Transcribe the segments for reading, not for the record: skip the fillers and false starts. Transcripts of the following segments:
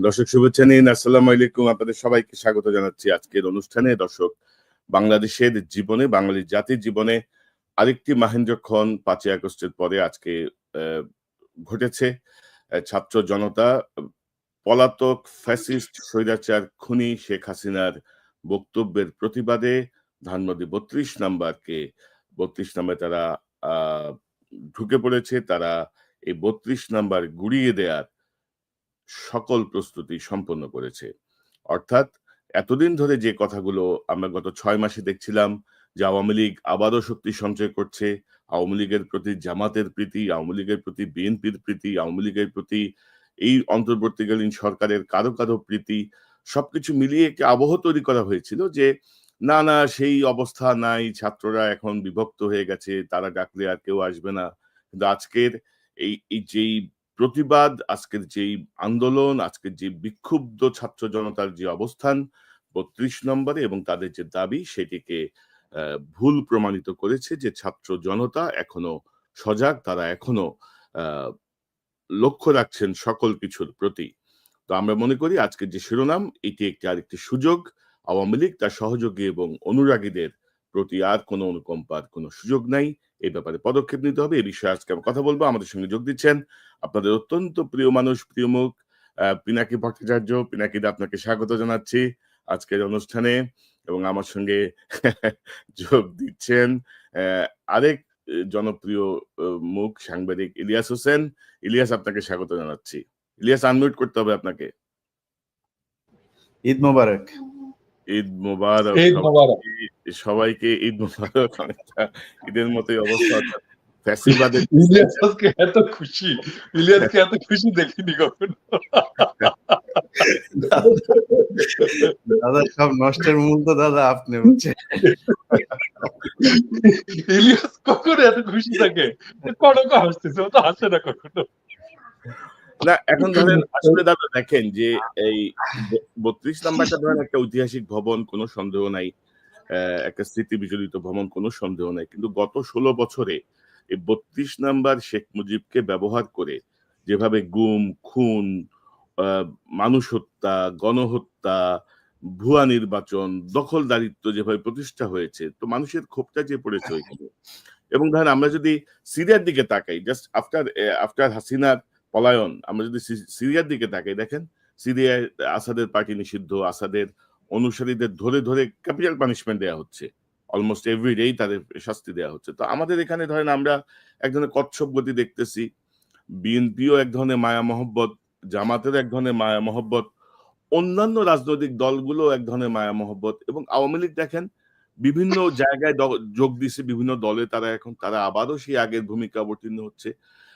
দর্শক শুভেচ্ছা নিন, আসসালামু আলাইকুম। আপনাদের সবাইকে স্বাগত জানাচ্ছি আজকের অনুষ্ঠানে। দর্শক, বাংলাদেশের জীবনে, বাঙালি জাতির জীবনে আরেকটি মাহেন্দ্রক্ষণ ৫ই আগস্টের পরে আজকে আহ, ঘটেছে। ছাত্র জনতা পলাতক ফ্যাসিস্ট স্বৈরাচার খুনি শেখ হাসিনার বক্তব্যের প্রতিবাদে ধানমন্ডি ৩২ নাম্বারে তারা আহ ঢুকে পড়েছে। তারা এই ৩২ নাম্বার গুড়িয়ে দেয়ার সকল প্রস্তুতি সম্পন্ন করেছে। অর্থাৎ এতদিন ধরে যে কথাগুলো আমরা গত ৬ মাসে দেখছিলাম যে আওয়ামী লীগ আবারও শক্তি সঞ্চয় করছে, আওয়ামী লীগের প্রতি জামাতের প্রীতি, আওয়ামী লীগের প্রতি বিএনপির প্রীতি, আওয়ামী লীগের প্রতি এই অন্তর্বর্তীকালীন সরকারের কারো প্রীতি, সবকিছু মিলিয়ে একটি আবহ তৈরি করা হয়েছিল যে না, না সেই অবস্থা নাই, ছাত্ররা এখন বিভক্ত হয়ে গেছে, তারা ডাকলে আর কেউ আসবে না। কিন্তু আজকের এই যেই প্রতিবাদ, আজকের যেই আন্দোলন, আজকের যে বিক্ষুব্ধ ছাত্র জনতার যে অবস্থান ৩২ নম্বরে এবং তাদের যে দাবি সেটিকে ভুল প্রমাণিত করেছে যে ছাত্র জনতা এখনো সজাগ, তারা এখনো আহ লক্ষ্য রাখছেন সকল কিছুর প্রতি। তো আমরা মনে করি আজকের যে শিরোনাম এটি একটি আরেকটি সুযোগ। আওয়ামী লীগ তার সহযোগী এবং অনুরাগীদের প্রতি আর কোনো অনুকম্পার কোনো সুযোগ নাই। এই ব্যাপারে পদক্ষেপ নিতে হবে। এই বিষয়ে আজকে আমি কথা বলবো। আমাদের সঙ্গে যোগ দিচ্ছেন আপনাদের অত্যন্ত প্রিয় মানুষ, প্রিয় মুখ পিনাকি ভট্টাচার্য। পিনাকিদা, আপনাকে স্বাগত জানাচ্ছি আজকের অনুষ্ঠানে। এবং আমার সঙ্গে যোগ দিচ্ছেন আরেক জনপ্রিয় মুখ, সাংবাদিক ইলিয়াস হোসেন। ইলিয়াস, আপনাকে স্বাগত জানাচ্ছি। ইলিয়াস, আনমিউট করতে হবে আপনাকে। ঈদ মোবারক। ঈদ মোবারক। সবাইকে ঈদ মোবারক। অনেকটা ঈদের মতোই অবস্থা। ফ্যাসিবাদের ইলিয়াসকে এত খুশি দেখিনি কখনো। দাদা, সব নষ্টের মূল তো দাদা আপনি, বুঝছেন? ইলিয়াস কখনো এত খুশি থাকে? কনক হাসতেছে, ও তো হাসে না কখনো। না, এখন ধরেন আসলে দাদা দেখেন যে এই ৩২ নাম্বারটা ধরেন একটা ঐতিহাসিক ভবন, কোনো সন্দেহ নাই। একটা স্মৃতি বিজড়িত ভবন, কোনো সন্দেহ নাই। কিন্তু গত ১৬ বছরে এই ৩২ নাম্বার শেখ মুজিবকে ব্যবহার করে যেভাবে গুম, খুন, মানুষ হত্যা, গণহত্যা, ভুয়া নির্বাচন, দখলদারিত্ব যেভাবে প্রতিষ্ঠা হয়েছে, তো মানুষের ক্ষোভটা যে পড়েছে ওইখানে। এবং ধরেন আমরা যদি সিরিয়ার দিকে তাকাই, জাস্ট আফটার হাসিনার পলায়ন, আমরা যদি সিরিয়ার দিকে তাকাই, দেখেন সিরিয়ায় আসাদের পার্টি নিষিদ্ধ, আসাদের অনুসারীদের ধরে ক্যাপিটাল পানিশমেন্ট দেওয়া হচ্ছে, অলমোস্ট এভরিডেই তাদের শাস্তি দেওয়া হচ্ছে। তো আমাদের এখানে ধরেন আমরা এক ধরনের কচ্ছপ গতি দেখতেছি। বিএনপিও এক ধরনের মায়া মহব্বত, জামাতের এক ধরনের মায়া মহব্বত, অন্যান্য রাজনৈতিক দলগুলো এক ধরনের মায়া মহব্বত, এবং আওয়ামী লীগ দেখেন বিভিন্ন জায়গায় যোগ দিচ্ছে, বিভিন্ন দলে তারা আবারও সেই আগের ভূমিকা অবতীর্ণ হচ্ছে।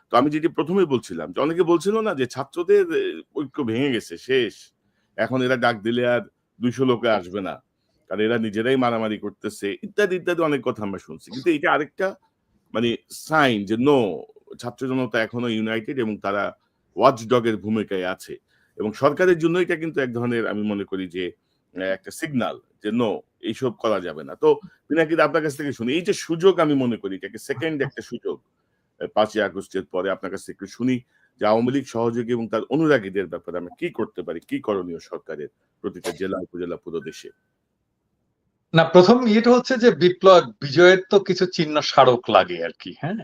তো আমি যেটি প্রথমেই বলছিলাম যে অনেকে বলছিল না যে ছাত্রদের ঐক্য ভেঙে গেছে, শেষ, এখন এরা ডাক দিলে আর ২০০ লোকে আসবে না, কারণ এরা নিজেরাই মারামারি করতেছে, ইত্যাদি ইত্যাদি অনেক কথা আমরা শুনছি। কিন্তু এটা আরেকটা মানে সাইন যে নো, ছাত্র জনতা এখনো ইউনাইটেড এবং তারা ওয়াচ ডগের ভূমিকায় আছে। এবং সরকারের জন্য এটা কিন্তু এক ধরনের, আমি মনে করি যে একটা সিগনাল যে নো, এইসব করা যাবে না। তো পিনাকিদা, আপনার কাছ থেকে শুনি এই যে সুযোগ, আমি মনে করি এটাকে সেকেন্ড একটা সুযোগ ৫ই আগস্টের পরে আপনার কাছ থেকে একটু শুনি যে আওয়ামী লীগ সহযোগী এবং তার অনুরাগীদের ব্যাপারে আমরা কি করতে পারি, কি করণীয় সরকারের প্রতিটা জেলা উপজেলা পুরো দেশে। না, প্রথম ইয়েটা হচ্ছে যে বিপ্লব বিজয়ের তো কিছু চিহ্ন স্মারক লাগে আর কি। হ্যাঁ,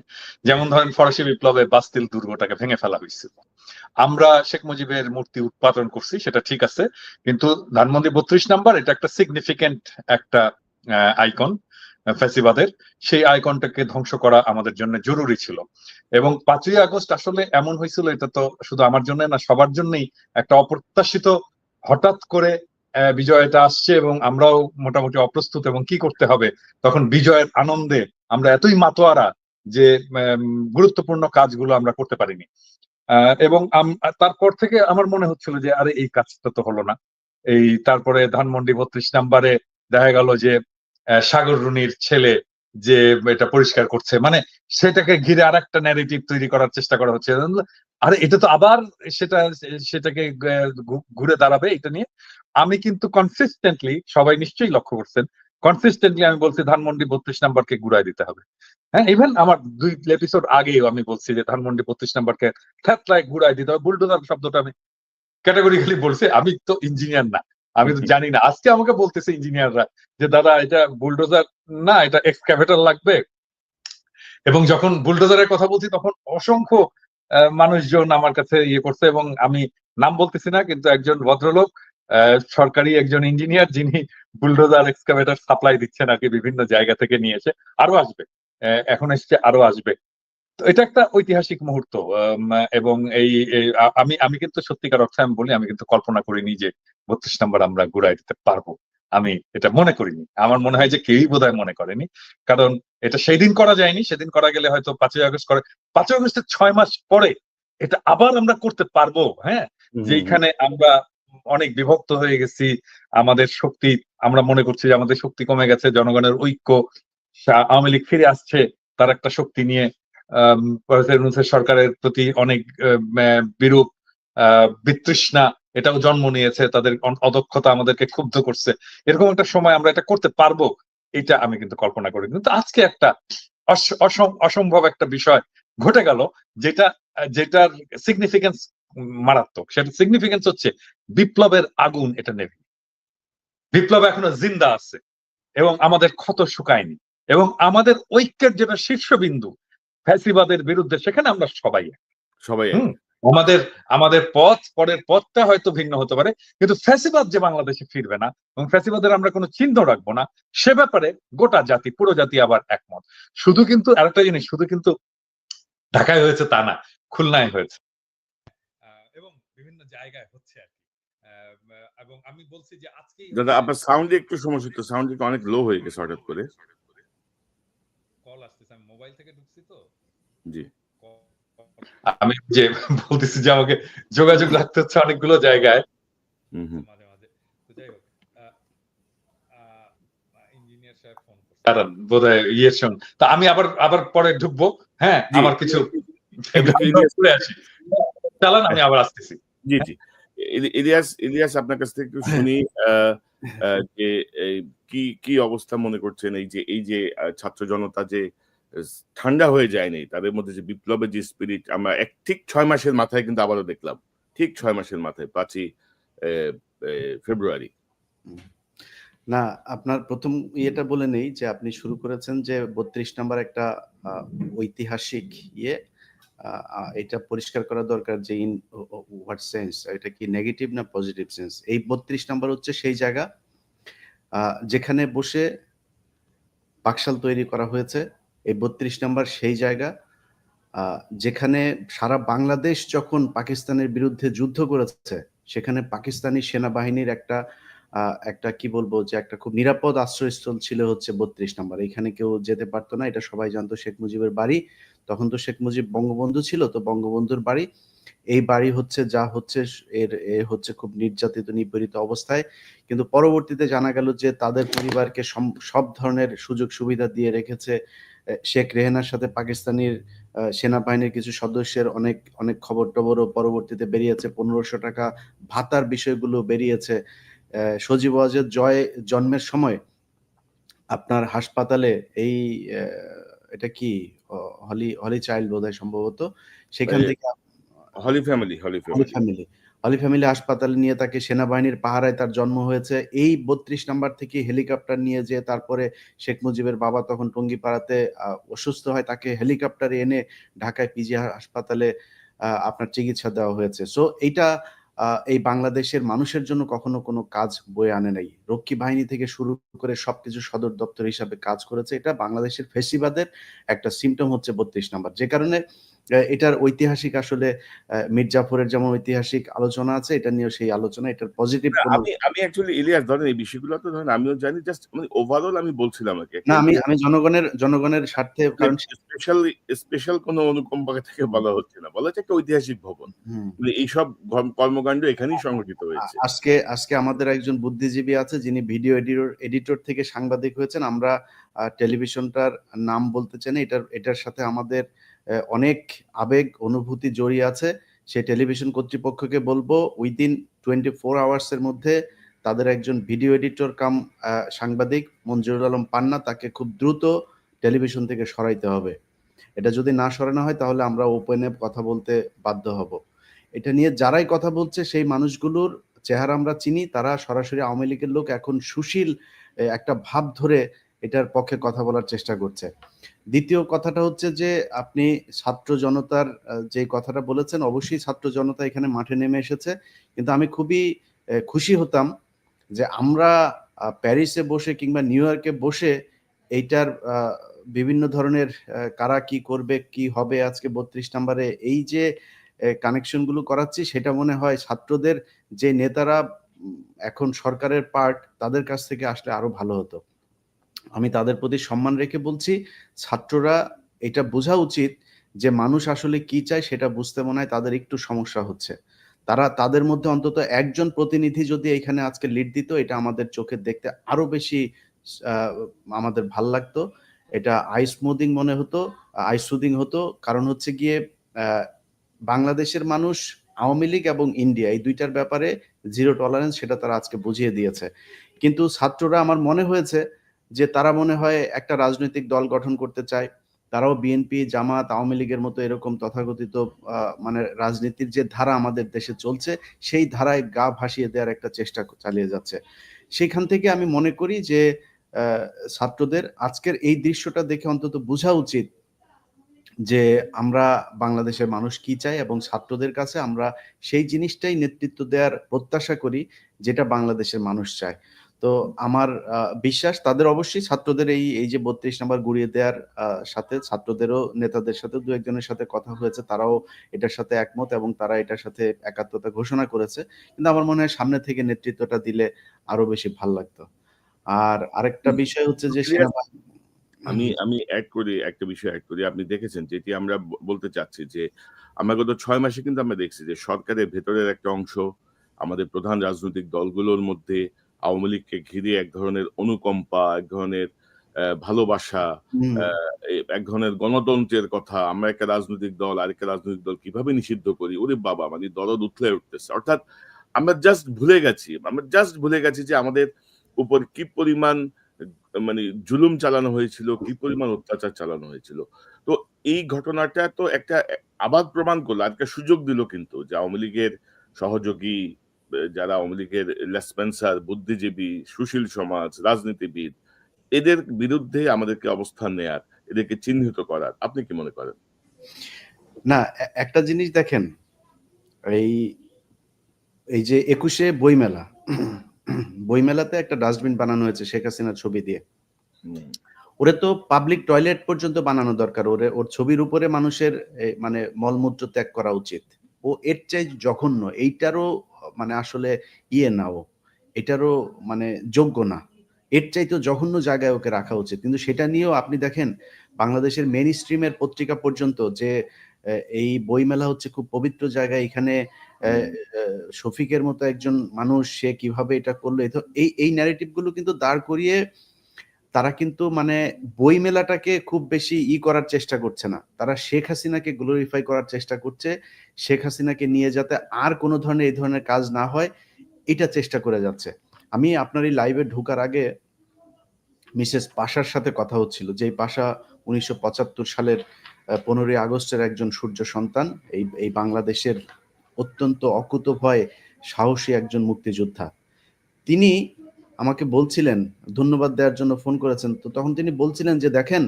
যেমন ধরেন ফরাসি বিপ্লবে বাস্তিল দুর্গটাকে ভেঙে ফেলা হয়েছিল। আমরা শেখ মুজিবের মূর্তি উৎপাদন করছি, সেটা ঠিক আছে, কিন্তু ধানমন্ডি ৩২ নাম্বার এটা একটা সিগনিফিকেন্ট একটা আইকন ফ্যাসিবাদের। সেই আইকনটাকে ধ্বংস করা আমাদের জন্য জরুরি ছিল। এবং ৫ই আগস্ট আসলে এমন হয়েছিল, এটা তো শুধু আমার জন্য না, সবার জন্যই একটা অপ্রত্যাশিত, হঠাৎ করে বিজয়টা আসছে এবং আমরাও মোটামুটি অপ্রস্তুত, এবং কি করতে হবে তখন বিজয়ের আনন্দে আমরা এতই মাতোয়ারা যে গুরুত্বপূর্ণ কাজগুলো আমরা করতে পারিনি। এবং তারপর থেকে আমার মনে হচ্ছিল যে আরে এই কাজটা তো হলো না। এই তারপরে ধানমন্ডি ৩২ নাম্বারে দেখা গেল যে সাগর রুনির ছেলে যে এটা পরিষ্কার করছে, মানে সেটাকে ঘিরে আর একটা ন্যারেটিভ তৈরি করার চেষ্টা করা হচ্ছে। আরে এটা তো আবার সেটাকে ঘুরে দাঁড়াবে এটা নিয়ে। আমি কিন্তু কনসিস্টেন্টলি, সবাই নিশ্চয়ই লক্ষ্য করছেন, কনসিস্টেন্টলি আমি বলছি ধানমন্ডি ৩২ নাম্বারকে ঘুরাই দিতে হবে। হ্যাঁ, ইভেন আমার ২ এপিসোড আগেও আমি বলছি যে ধানমন্ডি ৩২ নাম্বারকে থ্যাতলায় ঘুরাই দিতে হবে। বুলডোজার শব্দটা আমি ক্যাটাগরিক্যালি বলছে আমি তো ইঞ্জিনিয়ার না, আমি তো জানি না। আজকে আমাকে বলতেছে ইঞ্জিনিয়াররা যে দাদা এটা বুলডোজার না, এটা এক্সক্যাভেটর লাগবে। এবং যখন বুলডোজারের কথা বলছি তখন অসংখ্য মানুষজন আমার কাছে ইয়ে করছে, এবং আমি নাম বলতেছি না, কিন্তু একজন ভদ্রলোক সরকারি একজন ইঞ্জিনিয়ার যিনি বুলডোজার এক্সকাভেটর সাপ্লাই দিচ্ছেন আর কি, বিভিন্ন জায়গা থেকে নিয়ে এসে, আরো আসবে, এখন এসছে, আরো আসবে। তো এটা একটা ঐতিহাসিক মুহূর্ত। এবং আমি আমি কিন্তু সত্যিকার অর্থে আমি বলি, আমি কিন্তু কল্পনা করিনি যে 32 নম্বর আমরা ঘুরাই দিতে পারবো। আমি এটা মনে করিনি, আমার মনে হয় যে কেউই বোধহয় মনে করেনি। কারণ এটা সেই দিন করা যায়নি, সেদিন করা গেলে হয়তো 5ই আগস্ট করে, 5ই আগস্টের 6 মাস পরে এটা আবার আমরা করতে পারবো। হ্যাঁ, যেখানে আমরা অনেক বিভক্ত হয়ে গেছি, আমাদের শক্তি, আমরা মনে করছি যে আমাদের শক্তি কমে গেছে, জনগণের ঐক্য, আওয়ামী লীগ ফিরে আসছে তার একটা শক্তি নিয়ে, সরকারের প্রতি অনেক বিরূপ বিতৃষ্ণা এটাও জন্ম নিয়েছে, তাদের অদক্ষতা আমাদেরকে ক্ষুব্ধ করছে। এরকম একটা সময় আমরা এটা করতে পারবো, এটা আমি কিন্তু কল্পনা করি। কিন্তু আজকে একটা অসম্ভব একটা বিষয় ঘটে গেল, যেটার সিগনিফিকেন্স মারাত্মক। সেটা সিগনিফিকেন্স হচ্ছে বিপ্লবের আগুন এটা নেবে, বিপ্লব এখনো জিন্দা আছে এবং আমাদের ক্ষত শুকায়নি, এবং আমাদের ঐক্যের যেটা শীর্ষবিন্দু ফ্যাসিবাদের বিরুদ্ধে, সেখানে আমরা সবাই সবাই আমাদের আমাদের পরের পথটা হয়তো ভিন্ন হতে পারে, কিন্তু ফ্যাসিবাদ যে বাংলাদেশে ফিরবে না এবং ফ্যাসিবাদের আমরা কোনো চিহ্ন রাখবো না, সে ব্যাপারে গোটা জাতি, পুরো জাতি আবার একমত। শুধু কিন্তু আরেকটা জিনিস, শুধু কিন্তু ঢাকায় হয়েছে তা না, খুলনায় হয়েছে এবং বিভিন্ন জায়গায় হচ্ছে আর কি। এবং আমি বলছি যে আজকে দাদা আপনার সাউন্ডে একটু সমস্যা, তো সাউন্ড অনেক লো হয়ে গেছে হঠাৎ করে। কল আসতেছে, আমি মোবাইল থেকে ঢুকছি তো। জি, আমি যে বলতেছি যে আমাকে যোগাযোগ রাখতে হচ্ছে অনেকগুলো জায়গায় মাঝে মাঝে। তো যাই হোক, ইঞ্জিনিয়ার সাহেব ফোন করছে, কারণ বোধহয় ইয়ের সঙ্গে, তা আমি আবার পরে ঢুকবো। হ্যাঁ, আমার কিছু ঘুরে আসি, চালান, আমি আবার আসতেছি। জি জি। ইলিয়াস আপনার কাছ থেকে একটু শুনি যে কি কি অবস্থা মনে করছেন, এই যে ছাত্র জনতা যে ঠান্ডা হয়ে যায়নি, তাদের মধ্যে যে বিপ্লবের যে স্পিরিট, আমরা ঠিক 6 মাসের মাথায় কিন্তু আবারও দেখলাম, ঠিক 6 মাসের মাথায় 5ই ফেব্রুয়ারি। না, আপনার প্রথম ইয়েটা বলে নেই যে আপনি শুরু করেছেন যে 32 নাম্বার একটা ঐতিহাসিক ইয়ে, এটা পরিষ্কার করা দরকার যে ইন হোয়াট সেন্স, এটা কি নেগেটিভ না পজিটিভ সেন্স। এই 32 নাম্বার হচ্ছে সেই জায়গা যেখানে বসে বাকশাল তৈরি করা হয়েছে। এই 32 নাম্বার সেই জায়গা যেখানে সারা বাংলাদেশ যখন পাকিস্তানের বিরুদ্ধে যুদ্ধ করেছে, সেখানে পাকিস্তানি সেনাবাহিনীর একটা কি বলবো যে একটা খুব নিরাপদ আশ্রয়স্থল ছিল হচ্ছে 32 নাম্বার। এখানে কেউ যেতে পারতো না, এটা সবাই জানতো। শেখ মুজিবের বাড়ি, তখন তো শেখ মুজিব বঙ্গবন্ধু ছিল, তো বঙ্গবন্ধুর বাড়ি, এই বাড়ি হচ্ছে যা হচ্ছে এ হচ্ছে খুব নির্যাতিত নিপীড়িত অবস্থায়। কিন্তু পরবর্তীতে জানা গেল যে তাদের পরিবারকে সব ধরনের সুযোগ সুবিধা দিয়ে রেখেছে। শেখ রেহানার সাথে পাকিস্তানের সেনাবাহিনীর কিছু সদস্যের অনেক অনেক খবর টবরও পরবর্তীতে বেরিয়েছে, 1500 টাকা ভাতার বিষয়গুলো বেরিয়েছে। সজীব ওয়াজেদ জয় জন্মের সময় আপনার হাসপাতালে এই এটা কি হলি চাইল্ড বোধহয় সম্ভবত, সেখান থেকে হলি ফ্যামিলি হাসপাতালে নিয়ে তাকে সেনাবাহিনীর পাহারায় তার জন্ম হয়েছে। এই 32 নাম্বার থেকে হেলিকপ্টার নিয়ে যে তারপরে শেখ মুজিবের বাবা তখন টঙ্গিপাড়াতে অসুস্থ হয়, তাকে হেলিকপ্টারে এনে ঢাকায় পিজি হাসপাতালে আপনার চিকিৎসা দেওয়া হয়েছে। সো এইটা এই বাংলাদেশের মানুষের জন্য কখনো কোনো কাজ বয়ে আনে নাই। রক্ষী বাহিনী থেকে শুরু করে সবকিছু সদর দপ্তর হিসাবে কাজ করেছে। এটা বাংলাদেশের ফ্যাসিবাদের একটা সিম্পটম হচ্ছে 32 নাম্বার। যে কারণে এটার ঐতিহাসিক আসলে মীর জাফরের যেমন ঐতিহাসিক আলোচনা আছে, এটা নিয়েও সেই আলোচনা। এটার পজিটিভ আমি অ্যাকচুয়ালি ইলিয়াস ধরেন এই বিষয়গুলো তো ধরেন আমিও জানি, জাস্ট মানে ওভারঅল আমি বলছিলাম আর কি। না, আমি জনগণের স্বার্থে, কারণ স্পেশাল কোনো অনুকম্পা থেকে বলা হচ্ছে না, বলা হচ্ছে একটা ঐতিহাসিক ভবন, এইসব কর্মকাণ্ড এখানেই সংঘটিত হয়েছে। আজকে আমাদের একজন বুদ্ধিজীবী আছে যিনি ভিডিও এডিটর থেকে সাংবাদিক হয়েছেন। আমরা টেলিভিশনটার নাম বলতে চাই না, এটার সাথে আমাদের অনেক আবেগ অনুভূতি জড়িয়ে আছে। সেই টেলিভিশন কর্তৃপক্ষকে বলবো উইদিন 24 আওয়ার্সের মধ্যে তাদের একজন ভিডিও এডিটর কাম সাংবাদিক মঞ্জুরুল আলম পান্না, তাকে খুব দ্রুত টেলিভিশন থেকে সরাইতে হবে। এটা যদি না সরানো হয় তাহলে আমরা ওপেনে কথা বলতে বাধ্য হব। এটা নিয়ে যারাই কথা বলছে সেই মানুষগুলোর চেহারা আমরা চিনি, তারা সরাসরি আওয়ামী লীগের লোক, এখন সুশীল একটা ভাব ধরে এটার পক্ষে কথা বলার চেষ্টা করছে। দ্বিতীয় কথাটা হচ্ছে যে আপনি ছাত্র জনতার যে কথাটা বলেছেন, অবশ্যই ছাত্র জনতা এখানে মাঠে নেমে এসেছে, কিন্তু আমি খুবই খুশি হতাম যে আমরা প্যারিসে বসে কিংবা নিউ ইয়র্কে বসে এইটার বিভিন্ন ধরনের কারা কি করবে কি হবে আজকে ৩২ নম্বরে এই যে কানেকশনগুলো করাচ্ছি, সেটা মনে হয় ছাত্রদের যে নেতারা এখন সরকারের পার্ট, তাদের কাছ থেকে আসলে আরো ভালো হতো। আমি তাদের প্রতি সম্মান রেখে বলছি, ছাত্ররা এটা বোঝা উচিত যে মানুষ আসলে কি চায় সেটা বুঝতে মনে হয় তাদের একটু সমস্যা হচ্ছে। তারা তাদের মধ্যে অন্তত একজন প্রতিনিধি যদি এখানে আজকে লিড দিত, এটা আমাদের চোখে দেখতে আরো বেশি আমাদের ভাল লাগতো। এটা আই স্মুদিং মনে হতো, আই সুদিং হতো। কারণ হচ্ছে গিয়ে বাংলাদেশের মানুষ আওয়ামী লীগ এবং ইন্ডিয়া এই দুইটার ব্যাপারে জিরো টলারেন্স, সেটা তারা আজকে বুঝিয়ে দিয়েছে। কিন্তু ছাত্ররা আমার মনে হয়েছে যে তারা মনে হয় একটা রাজনৈতিক দল গঠন করতে চায়। তারাও বিএনপি, জামাত, আওয়ামী লীগের মতো এরকম তথাকথিত মানে রাজনীতির যে ধারা আমাদের দেশে চলছে, সেই ধারায় গা ভাসিয়ে দেওয়ার একটা চেষ্টা চালিয়ে যাচ্ছে। সেখান থেকে আমি মনে করি যে ছাত্রদের আজকের এই দৃশ্যটা দেখে অন্তত বোঝা উচিত যে আমরা বাংলাদেশের মানুষ কি চাই, এবং ছাত্রদের কাছে আমরা সেই জিনিসটাই নেতৃত্ব দেওয়ার প্রত্যাশা করি যেটা বাংলাদেশের মানুষ চায়। তো আমার বিশ্বাস তাদের অবশ্যই ছাত্রদের এই যে ৩২ নম্বর গুড়িয়ে দেওয়ার সাথে ছাত্রদেরও নেতাদের সাথে দু একজনের সাথে কথা হয়েছে, তারাও এটার সাথে একমত এবং তারা এটার সাথে একাত্মতা ঘোষণা করেছে। কিন্তু আমার মনে হয় সামনে থেকে নেতৃত্বটা দিলে আরো বেশি ভাল লাগতো। আর আরেকটা বিষয় হচ্ছে যে আমি আমি একটা বিষয় অ্যাড করি। আপনি দেখেছেন যেটি আমরা বলতে চাচ্ছি যে আমরা গত ৬ মাসে কিন্তু আমরা দেখছি যে সরকারের ভেতরের একটা অংশ আমাদের প্রধান রাজনৈতিক দলগুলোর মধ্যে আওয়ামী লীগকে ঘিরে এক ধরনের অনুকম্পা, এক ধরনের ভালোবাসা, এক ধরনের গণতন্ত্রের কথা, আমরা একটা রাজনৈতিক দল আরেকটা রাজনৈতিক দল কিভাবে নিষিদ্ধ করি? ওরে বাবা! মানে দরদ উথলে উঠতেছে। অর্থাৎ আমরা জাস্ট ভুলে গেছি যে আমাদের উপর কি পরিমাণ মানে জুলুম চালানো হয়েছিল, কি পরিমাণ অত্যাচার চালানো হয়েছিল। তো এই ঘটনাটা তো একটা আবার প্রমাণ করলো, আরেকটা সুযোগ দিল কিন্তু যে আওয়ামী লীগের সহযোগী যারা আওয়ামী লীগের লেসপেন্সার, বুদ্ধিজীবী, সুশীল সমাজ, রাজনীতিবিদ, এদের বিরুদ্ধে আমাদেরকে অবস্থান নেয়ার, এদেরকে চিহ্নিত করার। আপনি কি মনে করেন? না, একটা জিনিস দেখেন, এই যে ২১শে বইমেলা, বইমেলাতে একটা ডাস্টবিন বানানো হয়েছে শেখ হাসিনার ছবি দিয়ে। ওরে তো পাবলিক টয়লেট পর্যন্ত বানানো দরকার। ওর ছবির উপরে মানুষের মানে মলমূত্র ত্যাগ করা উচিত। ও এর চাই জঘন্য, এইটারও মানে আসলে না, ও এটারও মানে যোগ্য না। এর চাইতে জঘন্য জায়গায় ওকে রাখা উচিত। কিন্তু সেটা নিয়েও আপনি দেখেন বাংলাদেশের মেইন স্ট্রিমের পত্রিকা পর্যন্ত যে এই বইমেলা হচ্ছে খুব পবিত্র জায়গা, এখানে শফিকের মতো একজন মানুষ সে কিভাবে এটা করলো, এই ন্যারেটিভ গুলো কিন্তু দাঁড় করিয়ে তারা কিন্তু মানে বই মেলাটাকে খুব বেশি করার চেষ্টা করছে না। তারা শেখ হাসিনাকে গ্লোরিফাই করার চেষ্টা করছে। শেখ হাসিনাকে নিয়ে যাতে আর কোনো ধরনের এই ধরনের কাজ না হয়, এটা চেষ্টা করে যাচ্ছে। আমি আপনার এই লাইভে ঢোকার আগে মিসেস পাশার সাথে কথা হচ্ছিল, যেই পাশা ১৯৭৫ সালের ১৫ই আগস্টের একজন সূর্য সন্তান, এই বাংলাদেশের অত্যন্ত অকুতোভয় সাহসী একজন মুক্তিযোদ্ধা। তিনি আমাকে বলছিলেন, ধন্যবাদ দেওয়ার জন্য ফোন করেছেন, তো তখন তিনি বলছিলেন যে দেখেন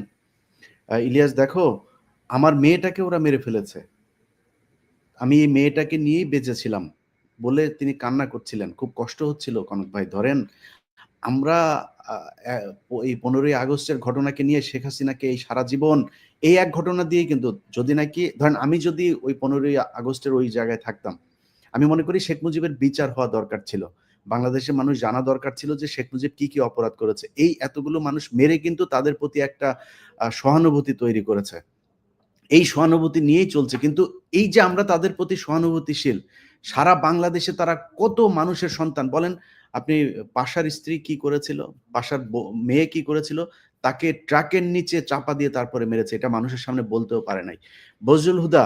ইলিয়াস, দেখো আমার মেয়েটাকে ওরা মেরে ফেলেছে, আমি এই মেয়েটাকে নিয়েই বেঁচেছিলাম বলে তিনি কান্না করছিলেন। খুব কষ্ট হচ্ছিল কনক ভাই। ধরেন আমরা এই ১৫ই আগস্টের ঘটনাকে নিয়ে শেখ হাসিনাকে এই সারা জীবন এই এক ঘটনা দিয়ে, কিন্তু যদি নাকি ধরেন আমি যদি ওই ১৫ই আগস্টের ওই জায়গায় থাকতাম, আমি মনে করি শেখ মুজিবের বিচার হওয়া দরকার ছিল। বাংলাদেশের মানুষ জানা দরকার ছিল যে শেখ মুজিব কি অপরাধ করেছে। এই এতগুলো মানুষ মেরে কিন্তু তাদের প্রতি একটা সহানুভূতি তৈরি করেছে। এই সহানুভূতি নিয়েই চলছে। কিন্তু এই যে আমরা তাদের প্রতি সহানুভূতিশীল, সারা বাংলাদেশে তারা কত মানুষের সন্তান বলেন আপনি, পাশার স্ত্রী কি করেছিল, পাশার মেয়ে কি করেছিল, তাকে ট্রাকের নিচে চাপা দিয়ে তারপরে মেরেছে, এটা মানুষের সামনে বলতেও পারে নাই। বজলুল হুদা,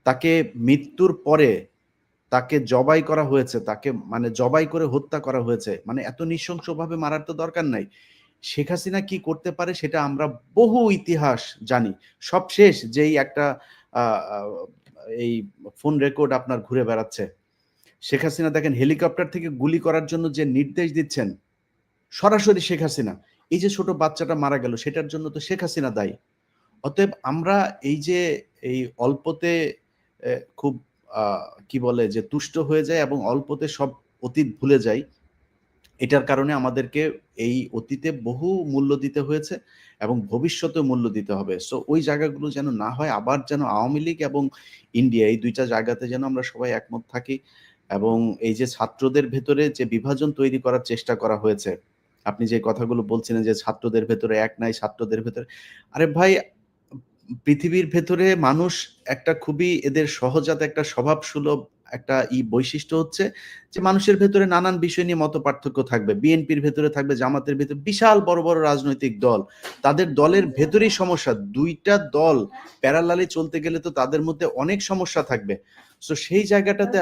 তাকে মৃত্যুর পরে তাকে জবাই করা হয়েছে, তাকে মানে জবাই করে হত্যা করা হয়েছে, মানে এত নৃশংসভাবে মারার তো দরকার নাই। শেখ হাসিনা কি করতে পারে সেটা আমরা বহু ইতিহাস জানি। সবশেষ যেই একটা এই ফোন রেকর্ড আপনার ঘুরে বেড়াচ্ছে। শেখ হাসিনা দেখেন হেলিকপ্টার থেকে গুলি করার জন্য যে নির্দেশ দিচ্ছেন, সরাসরি শেখ হাসিনা। এই যে ছোট বাচ্চাটা মারা গেল, সেটার জন্য তো শেখ হাসিনা দায়ী। অতএব আমরা এই যে এই অল্পতে খুব কি বলে যে তুষ্ট হয়ে যায় এবং অল্পতে সব অতীত ভুলে যাই, এটার কারণে আমাদেরকে এই অতীতে বহু মূল্য দিতে হয়েছে এবং ভবিষ্যতে মূল্য দিতে হবে। সো ওই জায়গাগুলো যেন না হয়, আবার যেন আওয়ামী লীগ এবং ইন্ডিয়া এই দুইটা জায়গাতে যেন আমরা সবাই একমত থাকি এবং এই যে ছাত্রদের ভেতরে যে বিভাজন তৈরি করার চেষ্টা করা হয়েছে, আপনি যে কথাগুলো বলছিলেন যে ছাত্রদের ভেতরে এক নাই, ছাত্রদের ভেতরে, আরে ভাই, পৃথিবীর ভেতরে মানুষ একটা খুবই এদের সহজাত একটা স্বভাবসুলভ একটা বৈশিষ্ট্য হচ্ছে যে মানুষের ভেতরে নানান বিষয় নিয়ে মত পার্থক্য থাকবে। বিএনপির ভেতরে থাকবে, জামাতের ভেতরে, বিশাল বড় বড় রাজনৈতিক দল, তাদের দলের ভেতরেই সমস্যা। দুইটা দল প্যারালালি চলতে গেলে তো তাদের মধ্যে অনেক সমস্যা থাকবে। সো সেই জায়গাটাতে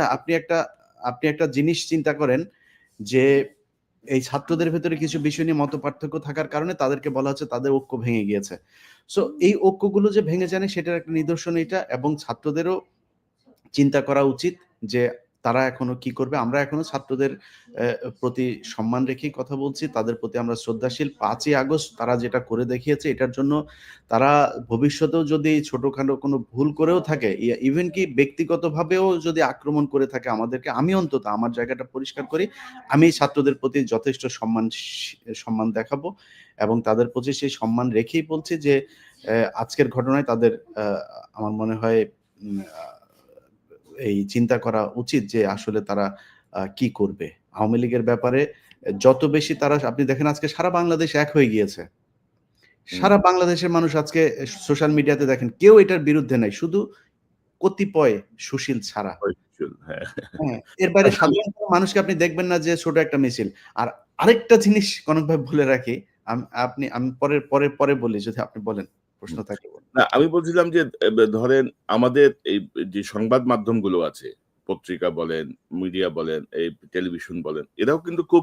আপনি একটা জিনিস চিন্তা করেন যে এই ছাত্রদের ভেতরে কিছু বিষয় নিয়ে মত পার্থক্য থাকার কারণে তাদেরকে বলা হচ্ছে তাদের ঐক্য ভেঙে গিয়েছে। সো এই ঐক্যগুলো যে ভেঙে যায় সেটার একটা নিদর্শন এটা, এবং ছাত্রদেরও চিন্তা করা উচিত যে তারা এখনো কি করবে। আমরা এখনো ছাত্রদের প্রতি সম্মান রেখেই কথা বলছি, তাদের প্রতি আমরা শ্রদ্ধাশীল। 5ই আগস্ট তারা যেটা করে দেখিয়েছে, এটার জন্য তারা ভবিষ্যতেও যদি ছোটখাটো কোনো ভুল করেও থাকে, ইভেন কি ব্যক্তিগতভাবেও যদি আক্রমণ করে থাকে আমাদেরকে, আমি অন্তত আমার জায়গাটা পরিষ্কার করি, আমি ছাত্রদের প্রতি যথেষ্ট সম্মান দেখাবো এবং তাদের প্রতি সেই সম্মান রেখেই বলছি যে আজকের ঘটনায় তাদের আমার মনে হয় এই চিন্তা করা উচিত যে আসলে তারা কি করবে। আওয়ামী লীগের ব্যাপারে যত বেশি তারা, আপনি দেখেন আজকে সারা বাংলাদেশ এক হয়ে গিয়েছে। সারা বাংলাদেশের মানুষ আজকে সোশ্যাল মিডিয়াতে দেখেন কেউ এটার বিরুদ্ধে নাই, শুধু কতিপয় সুশীল ছাড়া। হ্যাঁ, এর বাইরে সাধারণ মানুষকে আপনি দেখবেন না যে ছোট একটা মিছিল। আর আরেকটা জিনিস কনক ভাই বলে রাখি, আমি পরে বলি, যদি আপনি বলেন, প্রশ্ন থাকে। না, আমি বলছিলাম যে ধরেন আমাদের এই যে সংবাদ মাধ্যমগুলো আছে, পত্রিকা বলেন, মিডিয়া বলেন, এই টেলিভিশন বলেন, এরাও কিন্তু খুব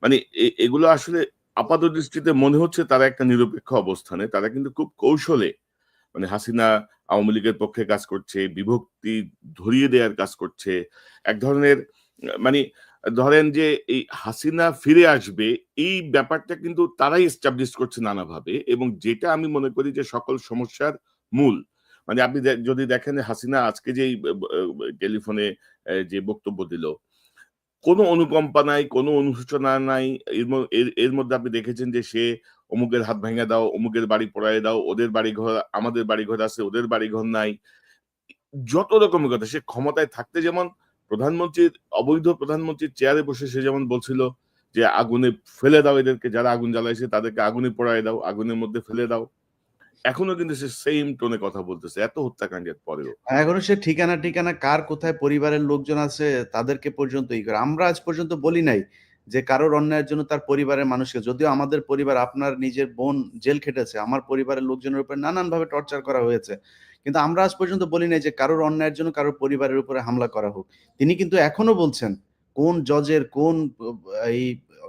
মানে এগুলো আসলে আপাত দৃষ্টিতে মনে হচ্ছে তারা একটা নিরপেক্ষ অবস্থানে, তারা কিন্তু খুব কৌশলে মানে হাসিনা আওয়ামী লীগের পক্ষে কাজ করছে, বিভক্তি ধরিয়ে দেওয়ার কাজ করছে। এক ধরনের মানে ধরেন যে এই হাসিনা ফিরে আসবে, এই ব্যাপারটা কিন্তু তারাই এস্টাবলিশ করছে নানাভাবে, এবং যেটা আমি মনে করি যে সকল সমস্যার মূল। মানে আপনি যদি দেখেন হাসিনা আজকে যে টেলিফোনে যে বক্তব্য দিল, কোনো অনুকম্পা নাই, কোনো অনুশোচনা নাই। এর মধ্যে আপনি দেখেছেন যে সে অমুকের হাত ভেঙে দাও, অমুকের বাড়ি পোড়ায় দাও, ওদের বাড়িঘর, আমাদের বাড়িঘর আছে, ওদের বাড়িঘর নাই। যত রকমের কথা। সে ক্ষমতায় থাকতে যেমন অবৈধ প্রধানমন্ত্রীর চেয়ারে বসে সে যেমন বলছিল যে আগুনে ফেলে দাও এদেরকে, যারা আগুন জ্বালাইছে তাদেরকে আগুনে পোড়ায় দাও, আগুনের মধ্যে ফেলে দাও। এখনো কিন্তু সে সেইম টোনে কথা বলতেছে এত হত্যাকাণ্ডের পরেও। এখনো সে ঠিকানা কার কোথায় পরিবারের লোকজন আছে তাদেরকে পর্যন্ত করে। আমরা আজ পর্যন্ত বলি নাই যে কারোর অন্যায়ের জন্য তার পরিবারের মানুষকে, যদিও আমাদের পরিবার, আপনার নিজের বোন জেল খেটেছে, আমার পরিবারের লোকজনের উপর নানান ভাবে টর্চার করা হয়েছে, কিন্তু আমরা আজ পর্যন্ত বলি নাই যে কারোর অন্যায়ের জন্য কারোর পরিবারের উপরে হামলা করা হোক। তিনি কিন্তু এখনো বলছেন কোন জজের, কোন এই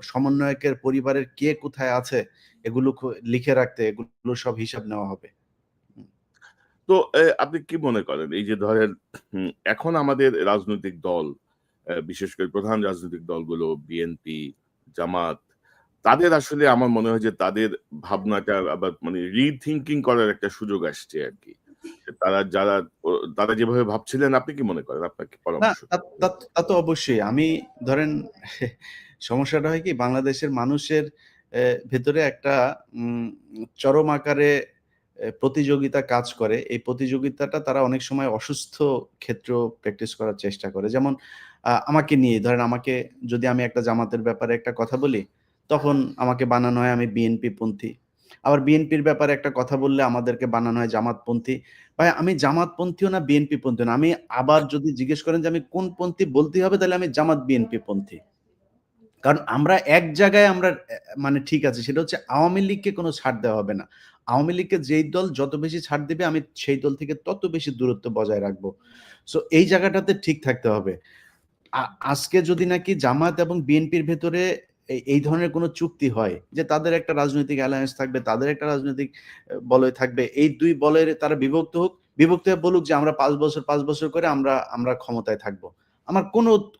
সমন্বয়কের পরিবারের কে কোথায় আছে এগুলো লিখে রাখতে, এগুলো সব হিসাব নেওয়া হবে। তো আপনি কি মনে করেন এই যে ধরেন এখন আমাদের রাজনৈতিক দল, বিশেষ করে প্রধান রাজনৈতিক দলগুলো বিএনপি, জামাত, তাদের আসলে আমার মনে হয় যে তাদের ভাবনাটা আবার মানে রিথিঙ্কিং করার একটা সুযোগ আসছে আরকি। তারা যেভাবে ভাবছিলেন, আপনি কি মনে করেন? আপনার কি না, পরামর্শ? তা তো অবশ্যই। আমি ধরেন সমস্যাটা হয় কি, বাংলাদেশের মানুষের ভেতরে একটা চরম আকারে প্রতিযোগিতা কাজ করে। এই প্রতিযোগিতাটা তারা অনেক সময় অসুস্থ ক্ষেত্রেও প্র্যাকটিস করার চেষ্টা করে। যেমন আমাকে নিয়ে ধরেন, যদি আমি একটা জামাতের ব্যাপারে একটা কথা বলি, তখন আমাকে বানানো হয় আমি বিএনপি পন্থী। আবার বিএনপির ব্যাপারে একটা কথা বললে আমাদেরকে বানানো হয় জামাতপন্থী। ভাই, আমি জামাতপন্থীও না, বিএনপি পন্থীও না। আমি আবার যদি জিজ্ঞেস করেন যে আমি কোন পন্থী বলতেই হবে, তাহলে আমি জামাত বিএনপি পন্থী। কারণ আমরা এক জায়গায় আমরা মানে ঠিক আছে, সেটা হচ্ছে আওয়ামী লীগকে কোনো ছাড় দেওয়া হবে না। আওয়ামী লীগকে যেই দল যত বেশি ছাড় দিবে, আমি সেই দল থেকে তত বেশি দূরত্ব বজায় রাখবো। সো এই জায়গাটাতে ঠিক থাকতে হবে। আজকে যদি নাকি জামাত এবং বিএনপির ভেতরে এই ধরনের কোনো চুক্তি হয় যে তাদের একটা রাজনৈতিক অ্যালায়েন্স থাকবে, তাদের একটা রাজনৈতিক বলয় থাকবে, এই দুই বলয়ের তারা বিভক্ত হোক, বিভক্ত হয়ে বলুক যে আমরা 5 বছর করে আমরা ক্ষমতায় থাকবো, আমার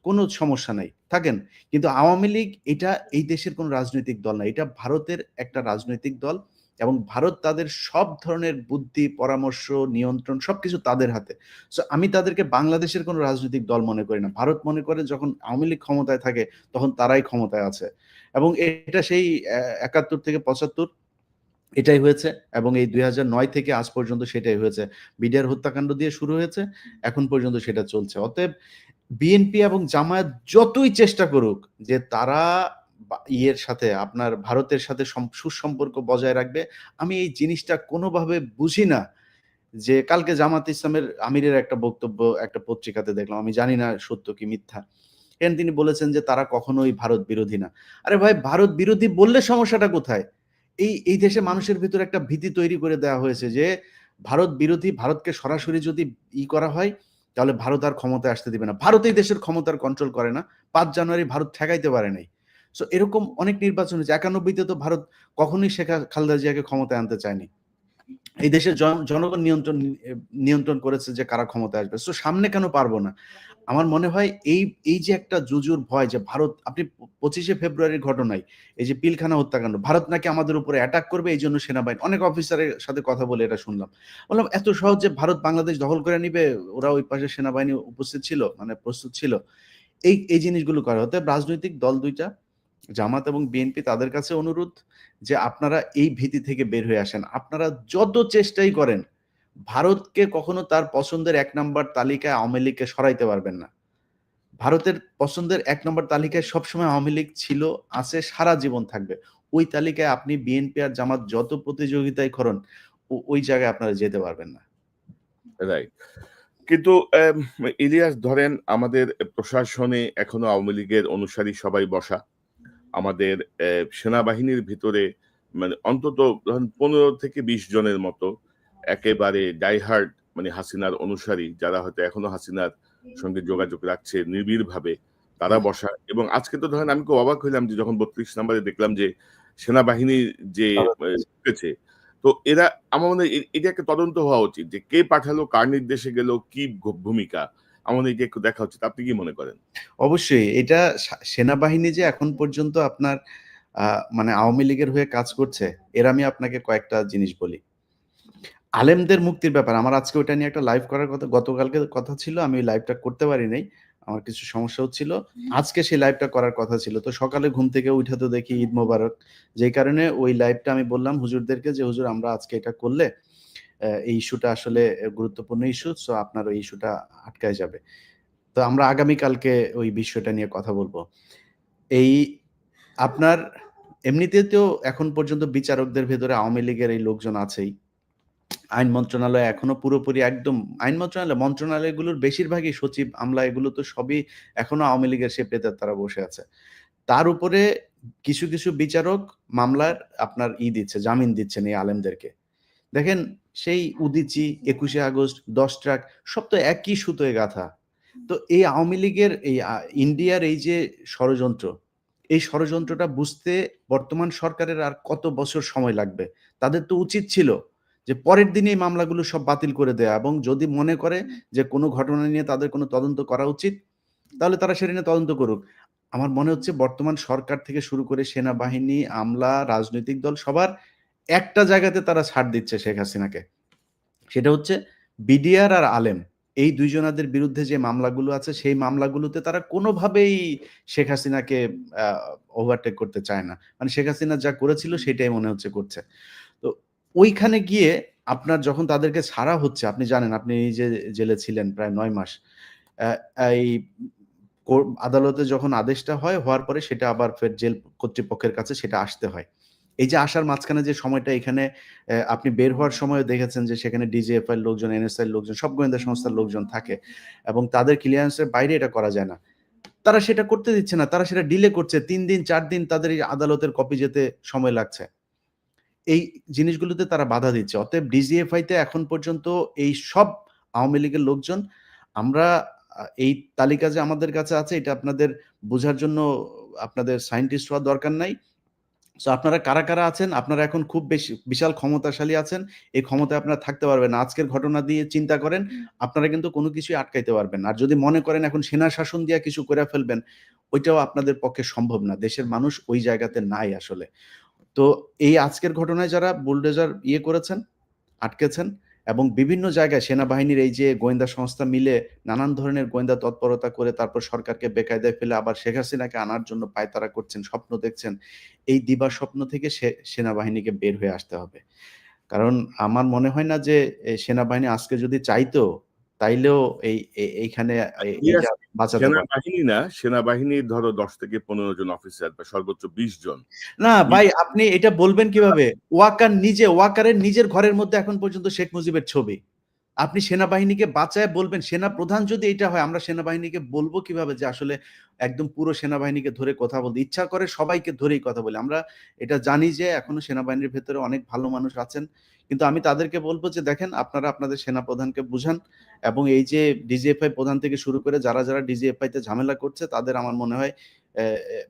কোনো সমস্যা নাই, থাকেন। কিন্তু আওয়ামী লীগ এটা এই দেশের কোনো রাজনৈতিক দল না, এটা ভারতের একটা রাজনৈতিক দল, এবং ভারত তাদের সব ধরনের বুদ্ধি, পরামর্শ, নিয়ন্ত্রণ সবকিছু তাদের হাতে। সো আমি তাদেরকে বাংলাদেশের কোনো রাজনৈতিক দল মনে করি না। ভারত মনে করে যখন আওয়ামী লীগ ক্ষমতায় থাকে তখন তারাই ক্ষমতায় আছে, এবং এটা সেই 71 থেকে 75 এটাই হয়েছে, এবং এই 2009 থেকে আজ পর্যন্ত সেটাই হয়েছে। বিডিআর হত্যাকাণ্ড দিয়ে শুরু হয়েছে, এখন পর্যন্ত সেটা চলছে। অতএব বিএনপি এবং জামায়াত যতই চেষ্টা করুক যে তারা ইয়ের সাথে, আপনার ভারতের সাথে সুসম্পর্ক বজায় রাখবে, আমি এই জিনিসটা কোনোভাবে বুঝি না। যে কালকে জামাত ইসলামের আমিরের একটা বক্তব্য একটা পত্রিকাতে দেখলাম, আমি জানি না সত্য কি মিথ্যা, এখানে তিনি বলেছেন যে তারা কখনোই ভারত বিরোধী না। আরে ভাই, ভারত বিরোধী বললে সমস্যাটা কোথায়? এই দেশে মানুষের ভিতরে একটা ভীতি তৈরি করে দেওয়া হয়েছে যে ভারত বিরোধী, ভারতকে সরাসরি যদি করা হয় তাহলে ভারত আর ক্ষমতায় আসতে দিবে না। ভারত এই দেশের ক্ষমতার কন্ট্রোল করে না। 5 জানুয়ারি ভারত ঠেকাইতে পারে নাই। সো এরকম অনেক নির্বাচন হয়েছে। 91-তে তো ভারত কখনোই শেখ খালেদা জিয়াকে ক্ষমতায় আনতে চায়নি। এই দেশের জনগণ নিয়ন্ত্রণ করেছে যে কারা ক্ষমতায় আসবে। সো সামনে কেন পারবো না? আমার মনে হয় এই যে একটা জুজুর ভয় যে ভারত, আপনি 25শে ফেব্রুয়ারির ঘটনায় এই যে পিলখানা হত্যাকাণ্ড, ভারত নাকি আমাদের উপরে অ্যাটাক করবে, এই জন্য সেনাবাহিনী, অনেক অফিসারের সাথে কথা বলে এটা শুনলাম। বললাম এত সহজে ভারত বাংলাদেশ দখল করে নিবে? ওরা ওই পাশে সেনাবাহিনী উপস্থিত ছিল, মানে প্রস্তুত ছিল। এই জিনিসগুলো করে। অতএব রাজনৈতিক দল 2টা, জামাত এবং বিএনপি, তাদের কাছে অনুরোধ যে আপনারা এই ভীতি থেকে বের হয়ে আসেন। আপনারা যত চেষ্টাই করেন ভারতকে কখনো তার পছন্দের 1 নাম্বার তালিকায় আওয়ামী লীগকে সরাইতে পারবেন না। ভারতের পছন্দের 1 নম্বর তালিকায় সবসময় আওয়ামী লীগ ছিল, আছে, সারা জীবন থাকবে। ওই তালিকায় আপনি বিএনপি আর জামাত যত প্রতিযোগিতায় করেন, ওই জায়গায় আপনারা যেতে পারবেন না। রাইট। কিন্তু ইলিয়াস, ধরেন আমাদের প্রশাসনে এখনো আওয়ামী লীগের অনুসারী সবাই বসা। আমাদের সেনাবাহিনীর ভিতরে মানে অন্তত ধরেন 15 থেকে 20 জনের মতো একেবারে ডাইহার্ড মানে হাসিনার অনুসারী, যারা হয়তো এখনো হাসিনার সঙ্গে যোগাযোগ রাখছে নিবিড়ভাবে, তারা বসা। এবং আজকে তো ধরেন আমি খুব অবাক হইলাম যে যখন 32 নম্বরে দেখলাম যে সেনাবাহিনী যে ঢুকেছে, তো এরা, আমার মনে হয় এটা একটা তদন্ত হওয়া উচিত যে কে পাঠালো, কার নির্দেশে গেল, কি ভূমিকা, আমার মনে হয় এটা একটু দেখা উচিত। আপনি কি মনে করেন? অবশ্যই এটা সেনাবাহিনী যে এখন পর্যন্ত আপনার মানে আওয়ামী লীগের হয়ে কাজ করছে, এর আমি আপনাকে কয়েকটা জিনিস বলি। আলেমদের মুক্তির ব্যাপার, আমার আজকে ওটা নিয়ে একটা লাইভ করার কথা, গতকালকে কথা ছিল, আমি ওই লাইভটা করতে পারি নাই, আমার কিছু সমস্যা হচ্ছিল। আজকে সেই লাইভটা করার কথা ছিল, তো সকালে ঘুম থেকে উঠে তো দেখি ঈদ মোবারক, যেই কারণে ওই লাইভটা আমি বললাম হুজুরদেরকে যে হুজুর আমরা আজকে এটা করলে এই ইস্যুটা আসলে গুরুত্বপূর্ণ ইস্যু, সো আপনার ওই ইস্যুটা আটকায় যাবে। তো আমরা আগামীকালকে ওই বিষয়টা নিয়ে কথা বলবো। এই আপনার এমনিতে তো এখন পর্যন্ত বিচারকদের ভেতরে আওয়ামী লীগের এই লোকজন আছেই। আইন মন্ত্রণালয় এখনো পুরোপুরি একদম, আইন মন্ত্রণালয়গুলোর বেশিরভাগই সচিব, আমলা, এগুলো তো সবই এখনো আওয়ামী লীগের শেপেতে তারা বসে আছে। তার উপরে কিছু বিচারক মামলার আপনার দিচ্ছে, জামিন দিচ্ছেন এই আলেমদেরকে। দেখেন, সেই উদীচী, 21শে আগস্ট, 10 ট্রাক, সব তো একই সুতোয় গাঁথা। তো এই আওয়ামী লীগের এই ইন্ডিয়ার এই যে ষড়যন্ত্র, এই ষড়যন্ত্রটা বুঝতে বর্তমান সরকারের আর কত বছর সময় লাগবে? তাদের তো উচিত ছিল যে পরের দিনই এই মামলাগুলো সব বাতিল করে দেয়া, এবং যদি মনে করে যে কোনো ঘটনা নিয়ে তাদের কোনো তদন্ত করা উচিত, তাহলে তারা সেটা নিয়ে তদন্ত করুক। আমার মনে হচ্ছে বর্তমান সরকার থেকে শুরু করে সেনাবাহিনী, আমলা, রাজনৈতিক দল, সবার একটা জায়গাতে তারা ছাড় দিচ্ছে শেখ হাসিনাকে। সেটা হচ্ছে বিডিআর আর আলেম, এই 2 জনাদের বিরুদ্ধে যে মামলাগুলো আছে, সেই মামলাগুলোতে তারা কোনোভাবেই শেখ হাসিনাকে ওভারটেক করতে চায় না। মানে শেখ হাসিনা যা করেছিল সেটাই মনে হচ্ছে করছে। তো ওইখানে গিয়ে আপনার যখন তাদেরকে ছাড়া হচ্ছে, আপনি জানেন, আপনি এই যে জেলে ছিলেন প্রায় 9 মাস। এই আদালতে যখন আদেশটা হয়, হওয়ার পরে সেটা আবার ফের জেল কর্তৃপক্ষের কাছে সেটা আসতে হয়। এই যে আসার মাঝখানে যে সময়টা, এখানে আপনি বের হওয়ার সময়ও দেখেছেন যে সেখানে ডিজিএফআই এর লোকজন, এনএসআই এর লোকজন, সব গোয়েন্দা সংস্থার লোকজন থাকে, এবং তাদের ক্লিয়ারেন্সের বাইরে এটা করা যায় না। তারা সেটা করতে দিচ্ছে না, তারা সেটা ডিলে করছে। 3 দিন 4 দিন তাদের এই আদালতের কপি যেতে সময় লাগছে। এই জিনিসগুলোতে তারা বাধা দিচ্ছে। অতএব ডিজিএফআই তে এখন পর্যন্ত এই সব আওয়ামী লীগের লোকজন, আমরা এই তালিকা যে আমাদের কাছে আছে এটা আপনাদের বোঝার জন্য আপনাদের সায়েন্টিস্ট হওয়ার দরকার নাই। সো আপনারা কারা কারা আছেন, আপনারা এখন খুব বেশি বিশাল ক্ষমতাশালী আছেন, এই ক্ষমতায় আপনারা থাকতে পারবেন না। আজকের ঘটনা দিয়ে চিন্তা করেন, আপনারা কিন্তু কোনো কিছুই আটকাইতে পারবেন না। আর যদি মনে করেন এখন সেনা শাসন দিয়ে কিছু করে ফেলবেন, ওইটাও আপনাদের পক্ষে সম্ভব না। দেশের মানুষ ওই জায়গাতে নাই আসলে। তো এই আজকের ঘটনায় যারা বুলডোজার করেছেন, আটকেছেন, এবং বিভিন্ন জায়গায় সেনাবাহিনীর এই যে গোয়েন্দা সংস্থা মিলে নানান ধরনের গোয়েন্দা তৎপরতা করে তারপর সরকারকে বেকায়দায় ফেলে আবার শেখ হাসিনাকে আনার জন্য পায়তারা করছেন, স্বপ্ন দেখছেন, এই দিবা স্বপ্ন থেকে সেনাবাহিনীকে বের হয়ে আসতে হবে। কারণ আমার মনে হয় না যে সেনাবাহিনী আজকে যদি চাইতো তাইলেও এইখানে এইটা বাঁচাতে পারে। সেনাবাহিনী না, সেনাবাহিনীর ধরো 10 থেকে 15 জন অফিসার বা সর্বোচ্চ 20 জন। না ভাই, আপনি এটা বলবেন কিভাবে? ওয়াকারের নিজের ঘরের মধ্যে এখন পর্যন্ত শেখ মুজিবের ছবি। আপনি সেনাবাহিনীকে বাঁচায় বলবেন, সেনা প্রধান যদি এটা হয়, আমরা সেনাবাহিনীকে বলবো কিভাবে যে আসলে একদম পুরো সেনাবাহিনীকে ধরে কথা বলতে? ইচ্ছা করে সবাইকে ধরেই কথা বলি। আমরা এটা জানি যে এখনো সেনাবাহিনীর ভেতরে অনেক ভালো মানুষ আছেন, কিন্তু আমি তাদেরকে বলবো যে দেখেন, আপনারা আপনাদের সেনা প্রধানকে বুঝান, এবং এই যে ডিজিএফআই প্রধান থেকে শুরু করে যারা যারা ডিজিএফআই তে ঝামেলা করছে তাদের আমার মনে হয়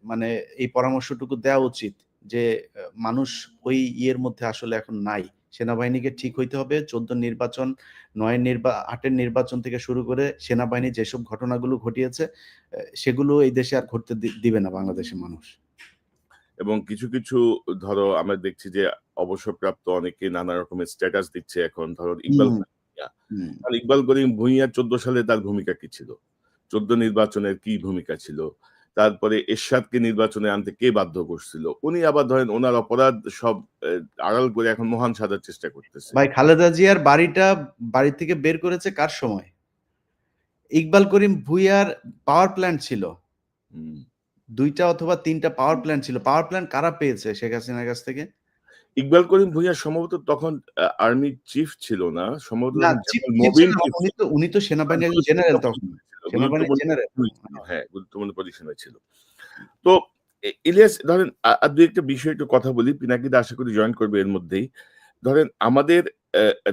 মানে এই পরামর্শটুকু দেওয়া উচিত যে মানুষ ওই ইয়ের মধ্যে আসলে এখন নাই। সেনাবাহিনীকে ঠিক হইতে হবে। 14 নির্বাচন, 8 নির্বাচন থেকে শুরু করে সেনাবাহিনী যেসব ঘটনাগুলো ঘটিয়েছে সেগুলো এই দেশে আর ঘটতে দিবে না বাংলাদেশের মানুষ। এবং কিছু কিছু ধরো আমরা দেখছি যে অবসরপ্রাপ্ত অনেকে নানা রকমের স্ট্যাটাস দিচ্ছে এখন, ধরো ইকবাল ভূঁইয়া। আর ইকবাল করিম ভূঁইয়া 14 সালে তার ভূমিকা কি ছিল, 14 নির্বাচনের কি ভূমিকা ছিল, তারপরে এরশাদকে নির্বাচনে আনতে কে বাধ্য করছিল, উনি আবার ধরেন ওনার অপরাধ সব আড়াল করে এখন মহান সাজার চেষ্টা করতেছে। ভাই, খালেদা জিয়ার বাড়ি থেকে বের করেছে কার সময়? ইকবাল করিম ভূঁইয়ার পাওয়ার প্ল্যান্ট ছিল, 2টা অথবা 3টা পাওয়ার প্ল্যান্ট ছিল। পাওয়ার প্ল্যান্ট কারা পেয়েছে শেখ হাসিনার কাছ থেকে? ইকবাল করিম ভূঁইয়া সম্ভবত তখন আর্মি চিফ ছিল না, সম্ভবত উনি তো সেনাবাহিনীর একজন জেনারেল তখন। হ্যাঁ, গুরুত্বপূর্ণ পজিশনে ছিল। তো ইলিয়াস, ধরেন আর দুই একটা বিষয় একটু কথা বলি, পিনাকিদা আশা করি জয়েন করবে এর মধ্যেই। ধরেন আমাদের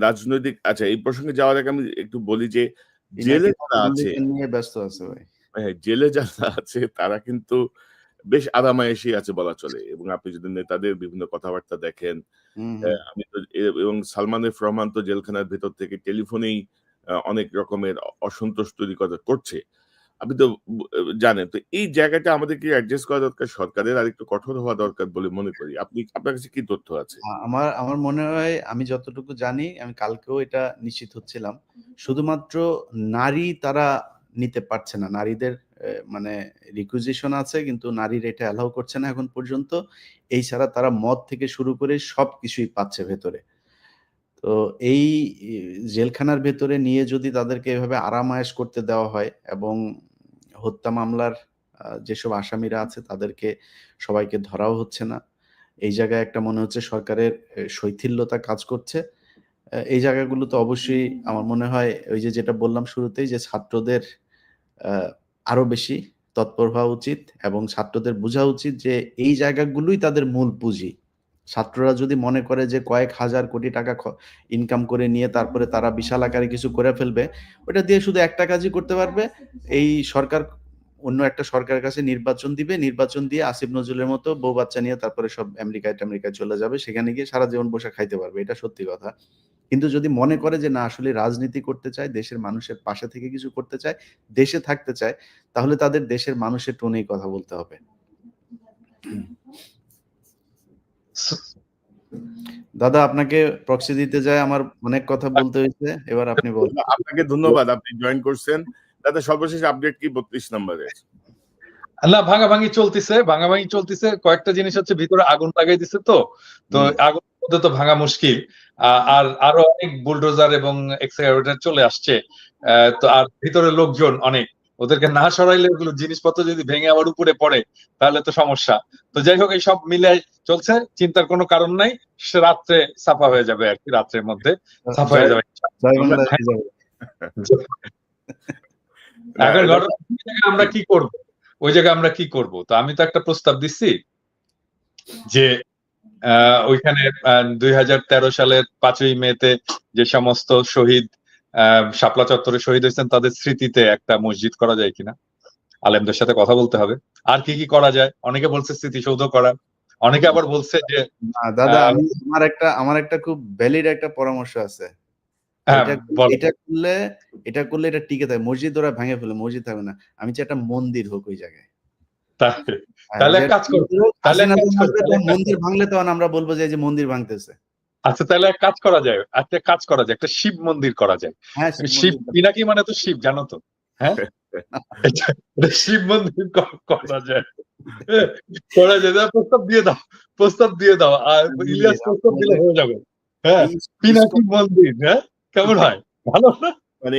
রাজনৈতিক, আচ্ছা এই প্রসঙ্গে যাওয়ার আগে আমি একটু বলি যে জেলে যারা আছে, নিয়ে ব্যস্ত আছে ভাই। হ্যাঁ, জেলে যারা আছে তারা কিন্তু বেশ আরামায়েশি আছে বলা চলে, এবং আপনি যদি নেতাদের বিভিন্ন কথাবার্তা দেখেন, আমি তো এবং সালমান এফ রহমান তো জেলখানার ভেতর থেকে টেলিফোনেই অনেক রকমের অসন্তোষ তৈরি করছে, আপনি তো জানেন। তো এই জায়গাটা আমাদেরকে অ্যাডজাস্ট করা দরকার, সরকারের আর একটু কঠোর হওয়া দরকার বলে মনে করি। আপনার কাছে কি তথ্য আছে? আমার মনে হয়, আমি যতটুকু জানি, আমি কালকেও এটা নিশ্চিত হচ্ছিলাম, শুধুমাত্র নারী তারা নিতে পারছে না। নারীদের মানে রিকুইজিশন আছে, কিন্তু নারীর এটা অ্যালাউ করছে না এখন পর্যন্ত। এই ছাড়া তারা মদ থেকে শুরু করে সবকিছুই পাচ্ছে ভেতরে। তো এই জেলখানার ভেতরে নিয়ে যদি তাদেরকে এভাবে আরাম-আয়েশ করতে দেওয়া হয়, এবং হত্যা মামলার যেসব আসামিরা আছে তাদেরকে সবাইকে ধরাও হচ্ছে না, এই জায়গায় একটা মনে হচ্ছে সরকারের শৈথিল্যতা কাজ করছে। এই জায়গাগুলোতে অবশ্যই আমার মনে হয় ওই যে যেটা বললাম শুরুতেই, যে ছাত্রদের আরো বেশি তৎপর হওয়া উচিত, এবং ছাত্রদের বোঝা উচিত যে এই জায়গাগুলোই তাদের মূল পুঁজি। ছাত্ররা যদি মনে করে যে কয়েক হাজার কোটি টাকা ইনকাম করে নিয়ে তারপরে তারা বিশাল আকারে কিছু করে ফেলবে, ওটা দিয়ে শুধু একটা কাজই করতে পারবে, এই সরকার অন্য একটা সরকারের কাছে নির্বাচন দিবে, নির্বাচন দিয়ে আসিফ নজরুলের মতো বউ বাচ্চা নিয়ে তারপরে সব আমেরিকায় চলে যাবে, সেখানে গিয়ে সারা জীবন বসে খাইতে পারবে। এটা সত্যি কথা। কিন্তু যদি মনে করে যে না, আসলে রাজনীতি করতে চায়, দেশের মানুষের পাশে থেকে কিছু করতে চায়, দেশে থাকতে চায়, তাহলে তাদের দেশের মানুষের টোনেই কথা বলতে হবে। দাদা, আপনাকে প্রক্সি দিতে যায় আমার অনেক কথা বলতে হয়েছে, এবার আপনি বলুন। আপনাকে ধন্যবাদ, আপনি জয়েন করছেন। দাদা, সর্বশেষ আপডেট কি 32 নম্বরে? না, ভাঙাভাঙি চলতেছে। কয়েকটা জিনিস হচ্ছে, ভিতরে আগুন লাগাই দিছে, তো আগুন মধ্যে তো ভাঙা মুশকিল। আর আরো অনেক বুলডোজার এবং এক্সকাভেটর চলে আসছে। তো আর ভিতরে লোকজন অনেক, ওদেরকে না সরাইলে ওগুলো জিনিসপত্র যদি ভেঙে আবার উপরে পড়ে তাহলে তো সমস্যা। তো যাই হোক, এই সব মিলে চলছে, চিন্তার কোনো কারণ নাই। সে রাত্রে সাফা হয়ে যাবে আর কি, রাত্রের মধ্যে সাফা হয়ে যাবে। এখন ঘটনা আমরা কি করব, ওই জায়গায় আমরা কি করব? তো আমি তো একটা প্রস্তাব দিচ্ছি যে ওইখানে 2013 সালের 5ই মেতে যে সমস্ত শহীদ শাপলা চত্বরে শহীদ হয়েছেন তাদের স্মৃতিতে একটা মসজিদ করা যায় কিনা। আলেমদের সাথে কথা বলতে হবে। আর কি কি করা যায়? অনেকে বলছে স্মৃতিসৌধ করা, অনেকে আবার বলছে যে না দাদা, আমি আমার একটা খুব ভ্যালিড একটা পরামর্শ আছে। হ্যাঁ বলো। এটা করলে এটা টিকে থাকে। মসজিদ ওরা ভেঙে ফেলে, মসজিদ থাকবে না। আমি চাই একটা মন্দির হোক ওই জায়গায়। তাহলে এক কাজ করো, মন্দির ভাঙলে তখন আমরা বলবো যে এই যে মন্দির ভাঙতেছে। আচ্ছা তাহলে এক কাজ করা যায়, একটা শিব মন্দির করা যায়। হ্যাঁ, শিব পিনাকি মানে তো শিব, জানো তো? হ্যাঁ, এটা শিব মন্দির করা যায়। প্রস্তাব দিয়ে দাও আর ইলিয়াস প্রস্তাব দিলে হয়ে যাবে। হ্যাঁ, পিনাকি মন্দির। হ্যাঁ, কেমন হয়? ভালো না? মানে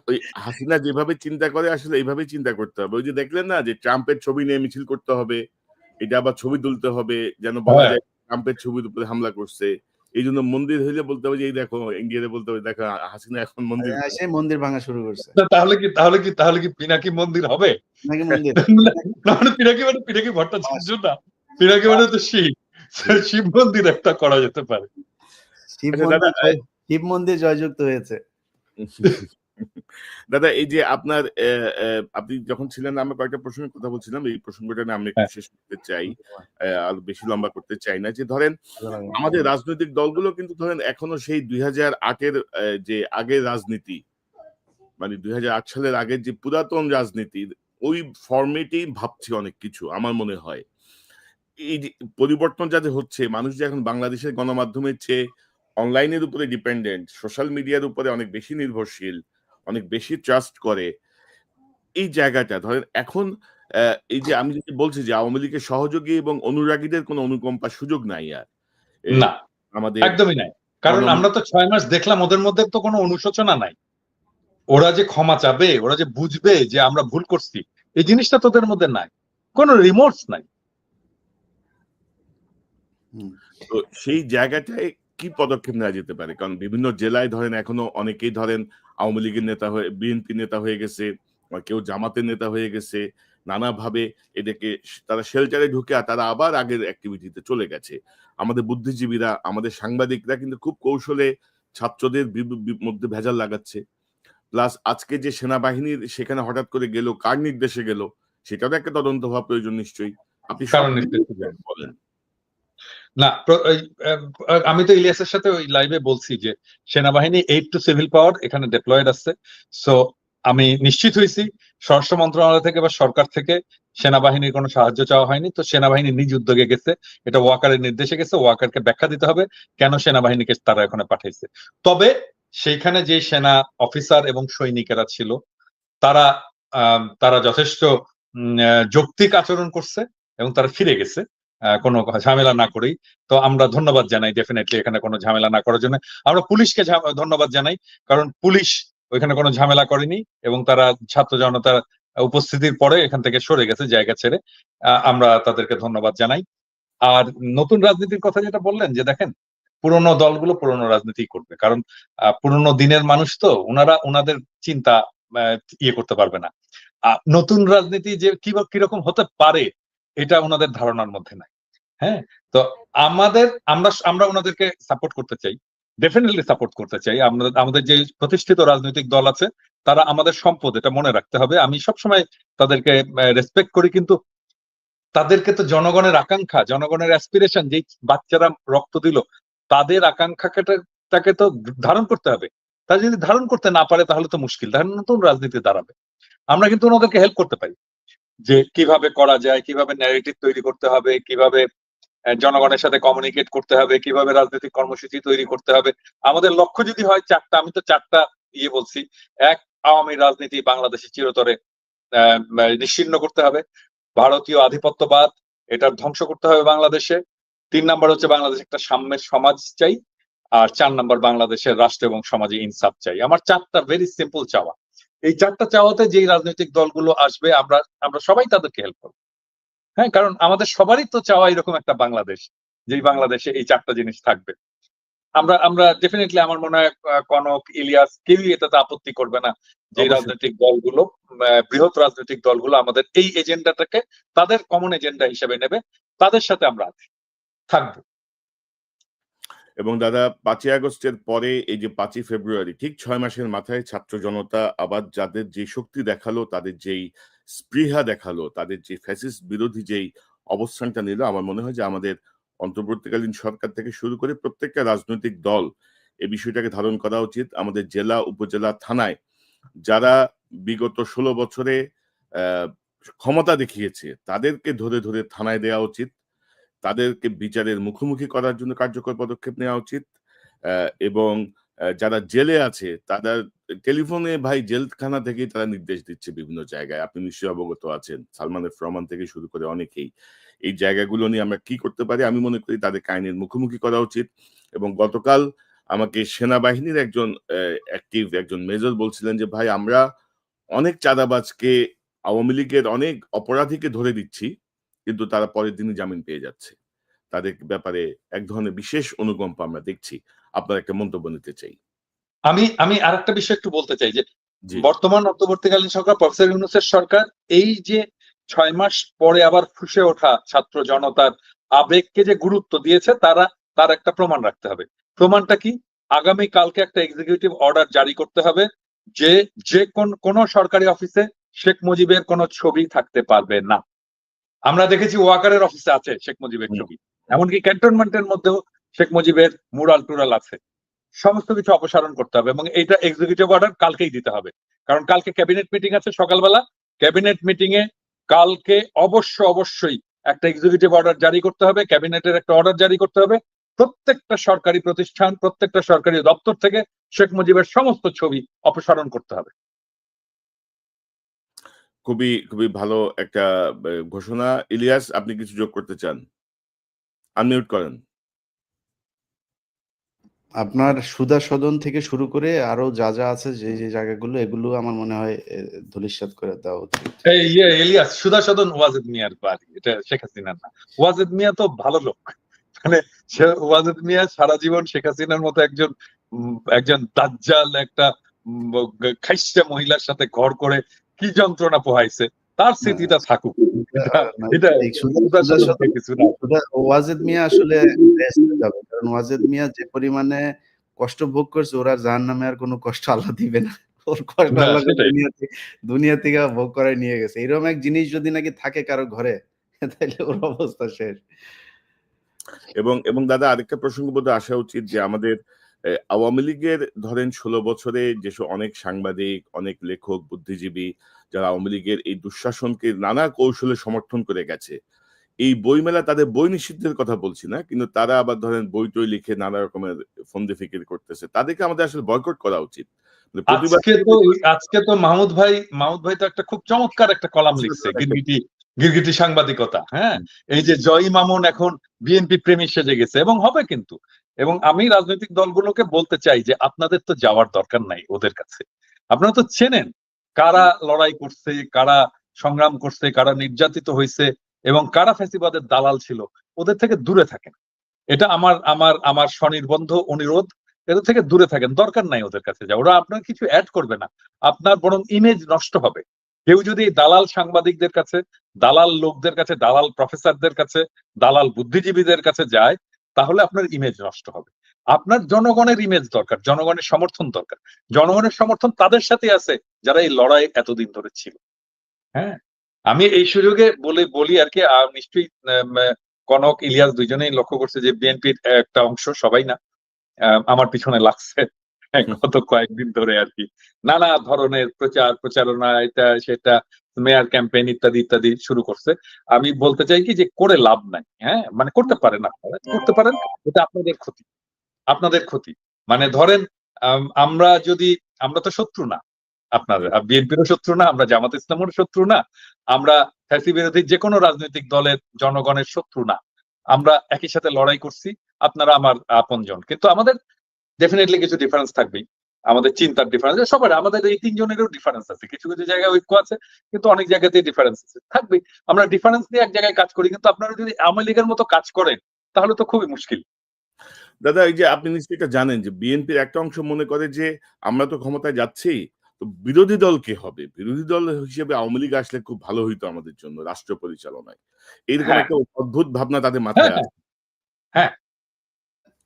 ওই হাসিনা যেভাবে চিন্তা করে আসলে এইভাবে চিন্তা করতে হবে। ওই যে দেখলেন না যে ট্রাম্পের ছবি নিয়ে মিছিল করতে হবে, এটা আবার ছবি তুলতে হবে যেন বলা যায় ট্রাম্পের ছবির উপরে হামলা করছে। এই জন্য মন্দির হইলে বলতে হবে যে এই দেখো, ইন্ডিয়াতে বলতে হবে দেখো হাসিনা এখন মন্দির সেই মন্দির ভাঙা শুরু করছে। তাহলে কি পিনাকি মন্দির হবে? নাকি মন্দির পিনাকি ভট্টাচার্য না, পিনাকি মানে তো শিব মন্দির একটা করা যেতে পারে। শিব মন্দির জয়যুক্ত হয়েছে। দাদা এই যে আপনার আপনি যখন ছিলেন আমরা কয়েকটা প্রসঙ্গের কথা বলছিলাম, এই প্রসঙ্গটা নিয়ে আমি একটু শেষ করতে চাই, আর বেশি লম্বা করতে চাই না। যে ধরেন আমাদের রাজনৈতিক দলগুলো কিন্তু ধরেন এখনো সেই 2008-এর যে আগের রাজনীতি, মানে 2008 সালের আগের যে পুরাতন রাজনীতির ওই ফর্মেটেই ভাবছি অনেক কিছু আমার মনে হয়। এই যে পরিবর্তন যাতে হচ্ছে, মানুষ যে এখন বাংলাদেশের গণমাধ্যমের চেয়ে অনলাইনের উপরে ডিপেন্ডেন্ট, সোশ্যাল মিডিয়ার উপরে অনেক বেশি নির্ভরশীল, অনেক বেশি ট্রাস্ট করে, এই জায়গাটা ধরেন এখন এই যে আমি যদি বলছি যে আওয়ামী লীগের সহযোগী এবং অনুরাগীদের কোনো অনুকম্পার সুযোগ নাই আর না, আমাদের একদমই নাই। কারণ আমরা তো 6 মাস দেখলাম ওদের মধ্যে তো কোনো অনুশোচনা নাই। ওরা যে ক্ষমা চাবে, ওরা যে বুঝবে যে আমরা ভুল করছি, এই জিনিসটা তোদের মধ্যে নাই, কোনো রিমোর্স নাই। তো সেই জায়গাটায় কি পদক্ষেপ নেওয়া যেতে পারে? কারণ বিভিন্ন জেলায় ধরেন এখনো অনেকেই ধরেন আওয়ামী লীগের নেতা হয়ে, বিএনপি নেতা হয়ে গেছে, বা কেউ জামাতের নেতা হয়ে গেছে, নানাভাবে এদেরকে তারা শেল্টারে ঢুকে আর তারা আবার আগের অ্যাক্টিভিটিতে চলে গেছে। আমাদের বুদ্ধিজীবীরা, আমাদের সাংবাদিকরা কিন্তু খুব কৌশলে ছাত্রদের মধ্যে ভেজাল লাগাচ্ছে। প্লাস আজকে যে সেনাবাহিনীর সেখানে হঠাৎ করে গেল, কার নির্দেশে গেল, সেটারও একটা তদন্ত হওয়া প্রয়োজন নিশ্চয়ই। আপনি বলেন। না, আমি তো ইলিয়াসের সাথে ওই লাইভে বলছি যে সেনাবাহিনী 8 টু সিভিল পাওয়ার এখানে ডিপ্লয়েড আছে। সো আমি নিশ্চিত হয়েছি স্বরাষ্ট্র মন্ত্রণালয় থেকে বা সরকার থেকে সেনাবাহিনীর কোনো সাহায্য চাওয়া হয়নি। তো সেনাবাহিনী নিজ উদ্যোগে গেছে, এটা ওয়াকারের নির্দেশে গেছে। ওয়াকারকে ব্যাখ্যা দিতে হবে কেন সেনাবাহিনীকে তারা এখানে পাঠাইছে। তবে সেইখানে যে সেনা অফিসার এবং সৈনিকেরা ছিল তারা যথেষ্ট যৌক্তিক আচরণ করছে এবং তারা ফিরে গেছে কোনো ঝামেলা না করেই। তো আমরা ধন্যবাদ জানাই ডেফিনেটলি এখানে কোনো ঝামেলা না করার জন্য। আমরা পুলিশকে ধন্যবাদ জানাই, কারণ পুলিশ ওইখানে কোনো ঝামেলা করেনি এবং তারা ছাত্র জনতার উপস্থিতির পরে এখান থেকে সরে গেছে জায়গা ছেড়ে। আমরা তাদেরকে ধন্যবাদ জানাই। আর নতুন রাজনীতির কথা যেটা বললেন, যে দেখেন পুরোনো দলগুলো পুরোনো রাজনীতি করবে, কারণ পুরোনো দিনের মানুষ তো ওনাদের চিন্তা ইয়ে করতে পারবে না। নতুন রাজনীতি যে কিরকম হতে পারে এটা ওনাদের ধারণার মধ্যে নাই। হ্যাঁ, তো আমরা ওনাদেরকে সাপোর্ট করতে চাই, ডেফিনেটলি সাপোর্ট করতে চাই। আমাদের যে প্রতিষ্ঠিত রাজনৈতিক দল আছে তারা আমাদের সম্পদ, এটা মনে রাখতে হবে। আমি সবসময় তাদেরকে রেসপেক্ট করি, কিন্তু তাদেরকে তো জনগণের আকাঙ্ক্ষা, জনগণের অ্যাসপিরেশন, যে বাচ্চারা রক্ত দিল তাদের আকাঙ্ক্ষাটাকে তো ধারণ করতে হবে। তারা যদি ধারণ করতে না পারে তাহলে তো মুশকিল, তাহলে নতুন রাজনীতি দাঁড়াবে। আমরা কিন্তু ওনাদেরকে হেল্প করতে পারি যে কিভাবে করা যায়, কিভাবে ন্যারেটিভ তৈরি করতে হবে, কিভাবে জনগণের সাথে কমিউনিকেট করতে হবে, কিভাবে রাজনৈতিক কর্মসূচি তৈরি করতে হবে। আমাদের লক্ষ্য যদি হয় 4টা, আমি তো 4টা বলছি। এক, আওয়ামী রাজনীতি বাংলাদেশে চিরতরে নিশ্চিহ্ন করতে হবে। ভারতীয় আধিপত্যবাদ এটার ধ্বংস করতে হবে বাংলাদেশে। 3 নাম্বার হচ্ছে বাংলাদেশ একটা সাম্যের সমাজ চাই। আর 4 নাম্বার বাংলাদেশের রাষ্ট্র এবং সমাজে ইনসাফ চাই। আমার 4টা ভেরি সিম্পল চাওয়া। এই 4টা চাওয়াতে যেই রাজনৈতিক দলগুলো আসবে আমরা সবাই তাদেরকে হেল্প করবো। হ্যাঁ, কারণ আমাদের সবারই তো চাওয়া এরকম একটা বাংলাদেশ, যেই বাংলাদেশে এই 4টা জিনিস থাকবে। আমরা ডেফিনেটলি, আমার মনে হয় কনক, ইলিয়াস কেউই এটাতে আপত্তি করবে না যে রাজনৈতিক দলগুলো, বৃহৎ রাজনৈতিক দলগুলো আমাদের এই এজেন্ডাটাকে তাদের কমন এজেন্ডা হিসেবে নেবে, তাদের সাথে আমরা থাকবো। এবং দাদা 5ই আগস্টের পরে এই যে 5ই ফেব্রুয়ারি, ঠিক 6 মাসের মাথায় ছাত্র জনতা আবার যাদের যে শক্তি দেখালো, তাদের যেই স্পৃহা দেখালো, তাদের যে ফ্যাসিস্ট বিরোধী যেই অবস্থানটা নিল, আমার মনে হয় যে আমাদের অন্তর্বর্তীকালীন সরকার থেকে শুরু করে প্রত্যেকটা রাজনৈতিক দল এই বিষয়টাকে ধারণ করা উচিত। আমাদের জেলা, উপজেলা, থানায় যারা বিগত 16 বছরে ক্ষমতা দেখিয়েছে তাদেরকে ধরে ধরে থানায় দেওয়া উচিত। তাদেরকে বিচারের মুখোমুখি করার জন্য কার্যকর পদক্ষেপ নেওয়া উচিত। এবং যারা জেলে আছে তাদের টেলিফোনে ভাই জেলখানা থেকেই তারা নির্দেশ দিচ্ছে বিভিন্ন জায়গায়। আপনি নিশ্চয়ই অবগত আছেন। সালমান এফ রহমান থেকে শুরু করে অনেকেই। এই জায়গাগুলো নিয়ে আমরা কি করতে পারি? আমি মনে করি তাদেরকে আইনের মুখোমুখি করা উচিত। এবং গতকাল আমাকে সেনাবাহিনীর একজন অ্যাক্টিভ একজন মেজর বলছিলেন যে, "ভাই আমরা অনেক চাঁদাবাজকে, আওয়ামী লীগের অনেক অপরাধীকে ধরে দিচ্ছি, কিন্তু তারা পরের দিনই জামিন পেয়ে যাচ্ছে। তাদের ব্যাপারে এক ধরনের বিশেষ অনুকম্পা আমরা দেখছি।" আপনার একটা মন্তব্য নিতে চাই। আমি আরেকটা বিষয় একটু বলতে চাই যে জি। বর্তমান অন্তর্বর্তীকালীন সরকার, প্রফেসর ইউনূসের সরকার, এই যে 6 মাস পরে আবার ফুঁসে ওঠা ছাত্র জনতার আবেগকে যে গুরুত্ব দিয়েছে, তার একটা প্রমাণ রাখতে হবে। প্রমাণটা কি? আগামী কালকে একটা এক্সিকিউটিভ অর্ডার জারি করতে হবে যে কোন সরকারি অফিসে শেখ মুজিবের কোনো ছবি থাকতে পারবে না। আমরা দেখেছি ওয়াকারের অফিসে আছে শেখ মুজিবের হুম। ছবি, এমনকি ক্যান্টনমেন্টের মধ্যেও শেখ মুজিবের মুরাল টুরাল আছে। সমস্ত কিছু অপসারণ করতে হবে এবং এইটা এক্সিকিউটিভ অর্ডার কালকেই দিতে হবে। কারণ কালকে ক্যাবিনেট মিটিং আছে সকালবেলা। ক্যাবিনেট মিটিং এ কালকে অবশ্যই একটা এক্সিকিউটিভ অর্ডার জারি করতে হবে, ক্যাবিনেটের একটা অর্ডার জারি করতে হবে। প্রত্যেকটা সরকারি প্রতিষ্ঠান, প্রত্যেকটা সরকারি দপ্তর থেকে শেখ মুজিবের সমস্ত ছবি অপসারণ করতে হবে। খুবই, খুবই ভালো একটা ঘোষণা। ইলিয়াস, আপনি কিছু যোগ করতে চান? আনমিউট করেন। আপনার সুধা সদন থেকে শুরু করে আরো যা আছে যে জায়গাগুলো, এগুলো আমার মনে হয় ধূলিসাৎ করে দেওয়া উচিত। এই ইলিয়াস, সুধা সদন ওয়াজেদ মিয়ার বাড়ি, এটা শেখ হাসিনার না। ওয়াজেদ মিয়া তো ভালো লোক, মানে ওয়াজেদ মিয়া সারা জীবন শেখ হাসিনার মতো একজন দাজ্জাল, একটা খাইস্টা মহিলার সাথে ঘর করে কি যন্ত্রণা পোহাইছে, তার স্মৃতিটা থাকুক। এটা কিছু না। ওয়াজেদ মিয়া আসলে বেহেশতে যাবে, কারণ ওয়াজেদ মিয়া যে পরিমাণে কষ্ট ভোগ করছে, ওরা জাহান্নামে আর কোনো কষ্ট আল্লাহ দিবে না। ওর কষ্ট আল্লাহ দুনিয়া থেকে ভোগ করে নিয়ে গেছে। এরকম এক জিনিস যদি নাকি থাকে কারো ঘরে, তাহলে ওর অবস্থা শেষ। এবং দাদা আরেকটা প্রসঙ্গ বোধহয় আসা উচিত যে আমাদের আওয়ামী লীগের ধরেন 16 বছরে যেসব অনেক সাংবাদিক, অনেক লেখক, বুদ্ধিজীবী যারা আওয়ামী লীগের এই দুঃশাসনকে নানা কৌশলে সমর্থন করে গেছে। এই বইমেলা তাদের বই নিষিদ্ধের কথা বলছি না, কিন্তু তারা আবার ধরেন বই-টই লিখে নানা রকমের ফন্দি ফিকির করতেছে। তাদেরকে আমাদের আসলে বয়কট করা উচিত। আজকে তো মাহমুদ ভাই তো একটা খুব চমৎকার একটা কলাম লিখছে, গিরগিটি সাংবাদিকতা। হ্যাঁ, এই যে জয় মামুন এখন বিএনপি প্রেমী সেজে গেছে, এবং হবে কিন্তু। এবং আমি রাজনৈতিক দলগুলোকে বলতে চাই যে আপনাদের তো যাওয়ার দরকার নাই ওদের কাছে। আপনারা তো চেনেন কারা লড়াই করছে, কারা সংগ্রাম করছে, কারা নির্যাতিত হয়েছে, এবং কারা ফ্যাসিবাদের দালাল ছিল। ওদের থেকে দূরে থাকেন। এটা আমার স্বনির্বন্ধ অনুরোধ। এদের থেকে দূরে থাকেন, দরকার নাই ওদের কাছে যাওয়া। ওরা আপনার কিছু অ্যাড করবে না, আপনার বরং ইমেজ নষ্ট হবে। কেউ যদি দালাল সাংবাদিকদের কাছে, দালাল লোকদের কাছে, দালাল প্রফেসরদের কাছে, দালাল বুদ্ধিজীবীদের কাছে যায়, তাহলে আপনার ইমেজ নষ্ট হবে। আপনার জনগণের ইমেজ দরকার, জনগণের সমর্থন দরকার। জনগণের সমর্থন তাদের সাথে আছে যারা এই লড়াই এতদিন ধরে ছিল। হ্যাঁ, আমি এই সুযোগে বলি আর কি, নিশ্চয়ই কনক, ইলিয়াস দুইজনেই লক্ষ্য করছে যে বিএনপির একটা অংশ, সবাই না, আমার পিছনে লাগছে গত কয়েকদিন ধরে আর কি, নানা ধরনের প্রচারণা, এটা সেটা, মেয়ার ক্যাম্পেইন ইত্যাদি শুরু করছে। আমি বলতে চাই কি যে করে লাভ নাই। হ্যাঁ, মানে করতে পারেন, আপনারা করতে পারেন, এটা আপনাদের ক্ষতি। মানে ধরেন আমরা তো শত্রু না, আপনার বিএনপিরও শত্রু না, আমরা জামাত ইসলামের শত্রু না, আমরা ফ্যাসি বিরোধী যে কোনো রাজনৈতিক দলের জনগণের শত্রু না। আমরা একই সাথে লড়াই করছি, আপনারা আমার আপনজন। কিন্তু আমাদের ডেফিনেটলি কিছু ডিফারেন্স থাকবেই, আমাদের চিন্তার ডিফারেন্স, সবার, আমাদের এই তিনজনেরও ডিফারেন্স আছে। কিছু কিছু জায়গায় ঐক্য আছে, কিন্তু অনেক জায়গাতেই ডিফারেন্স আছে, থাকবেই। আমরা ডিফারেন্স নিয়ে এক জায়গায় কাজ করি, কিন্তু আপনারা যদি আওয়ামী লীগের মতো কাজ করেন তাহলে তো খুবই মুশকিল। দাদা এই যে আপনি নিশ্চয়ই এটা জানেন যে বিএনপির একটা অংশ মনে করে যে আমরা তো ক্ষমতায় যাচ্ছি, তো বিরোধী দল কে হবে? বিরোধী দল হিসেবে আওয়ামী লীগ আসলে খুব ভালো হইতো আমাদের জন্য রাষ্ট্র পরিচালনায়। এইরকম একটা অদ্ভুত ভাবনা তাদের মাথায় হ্যাঁ, আছে। হ্যাঁ,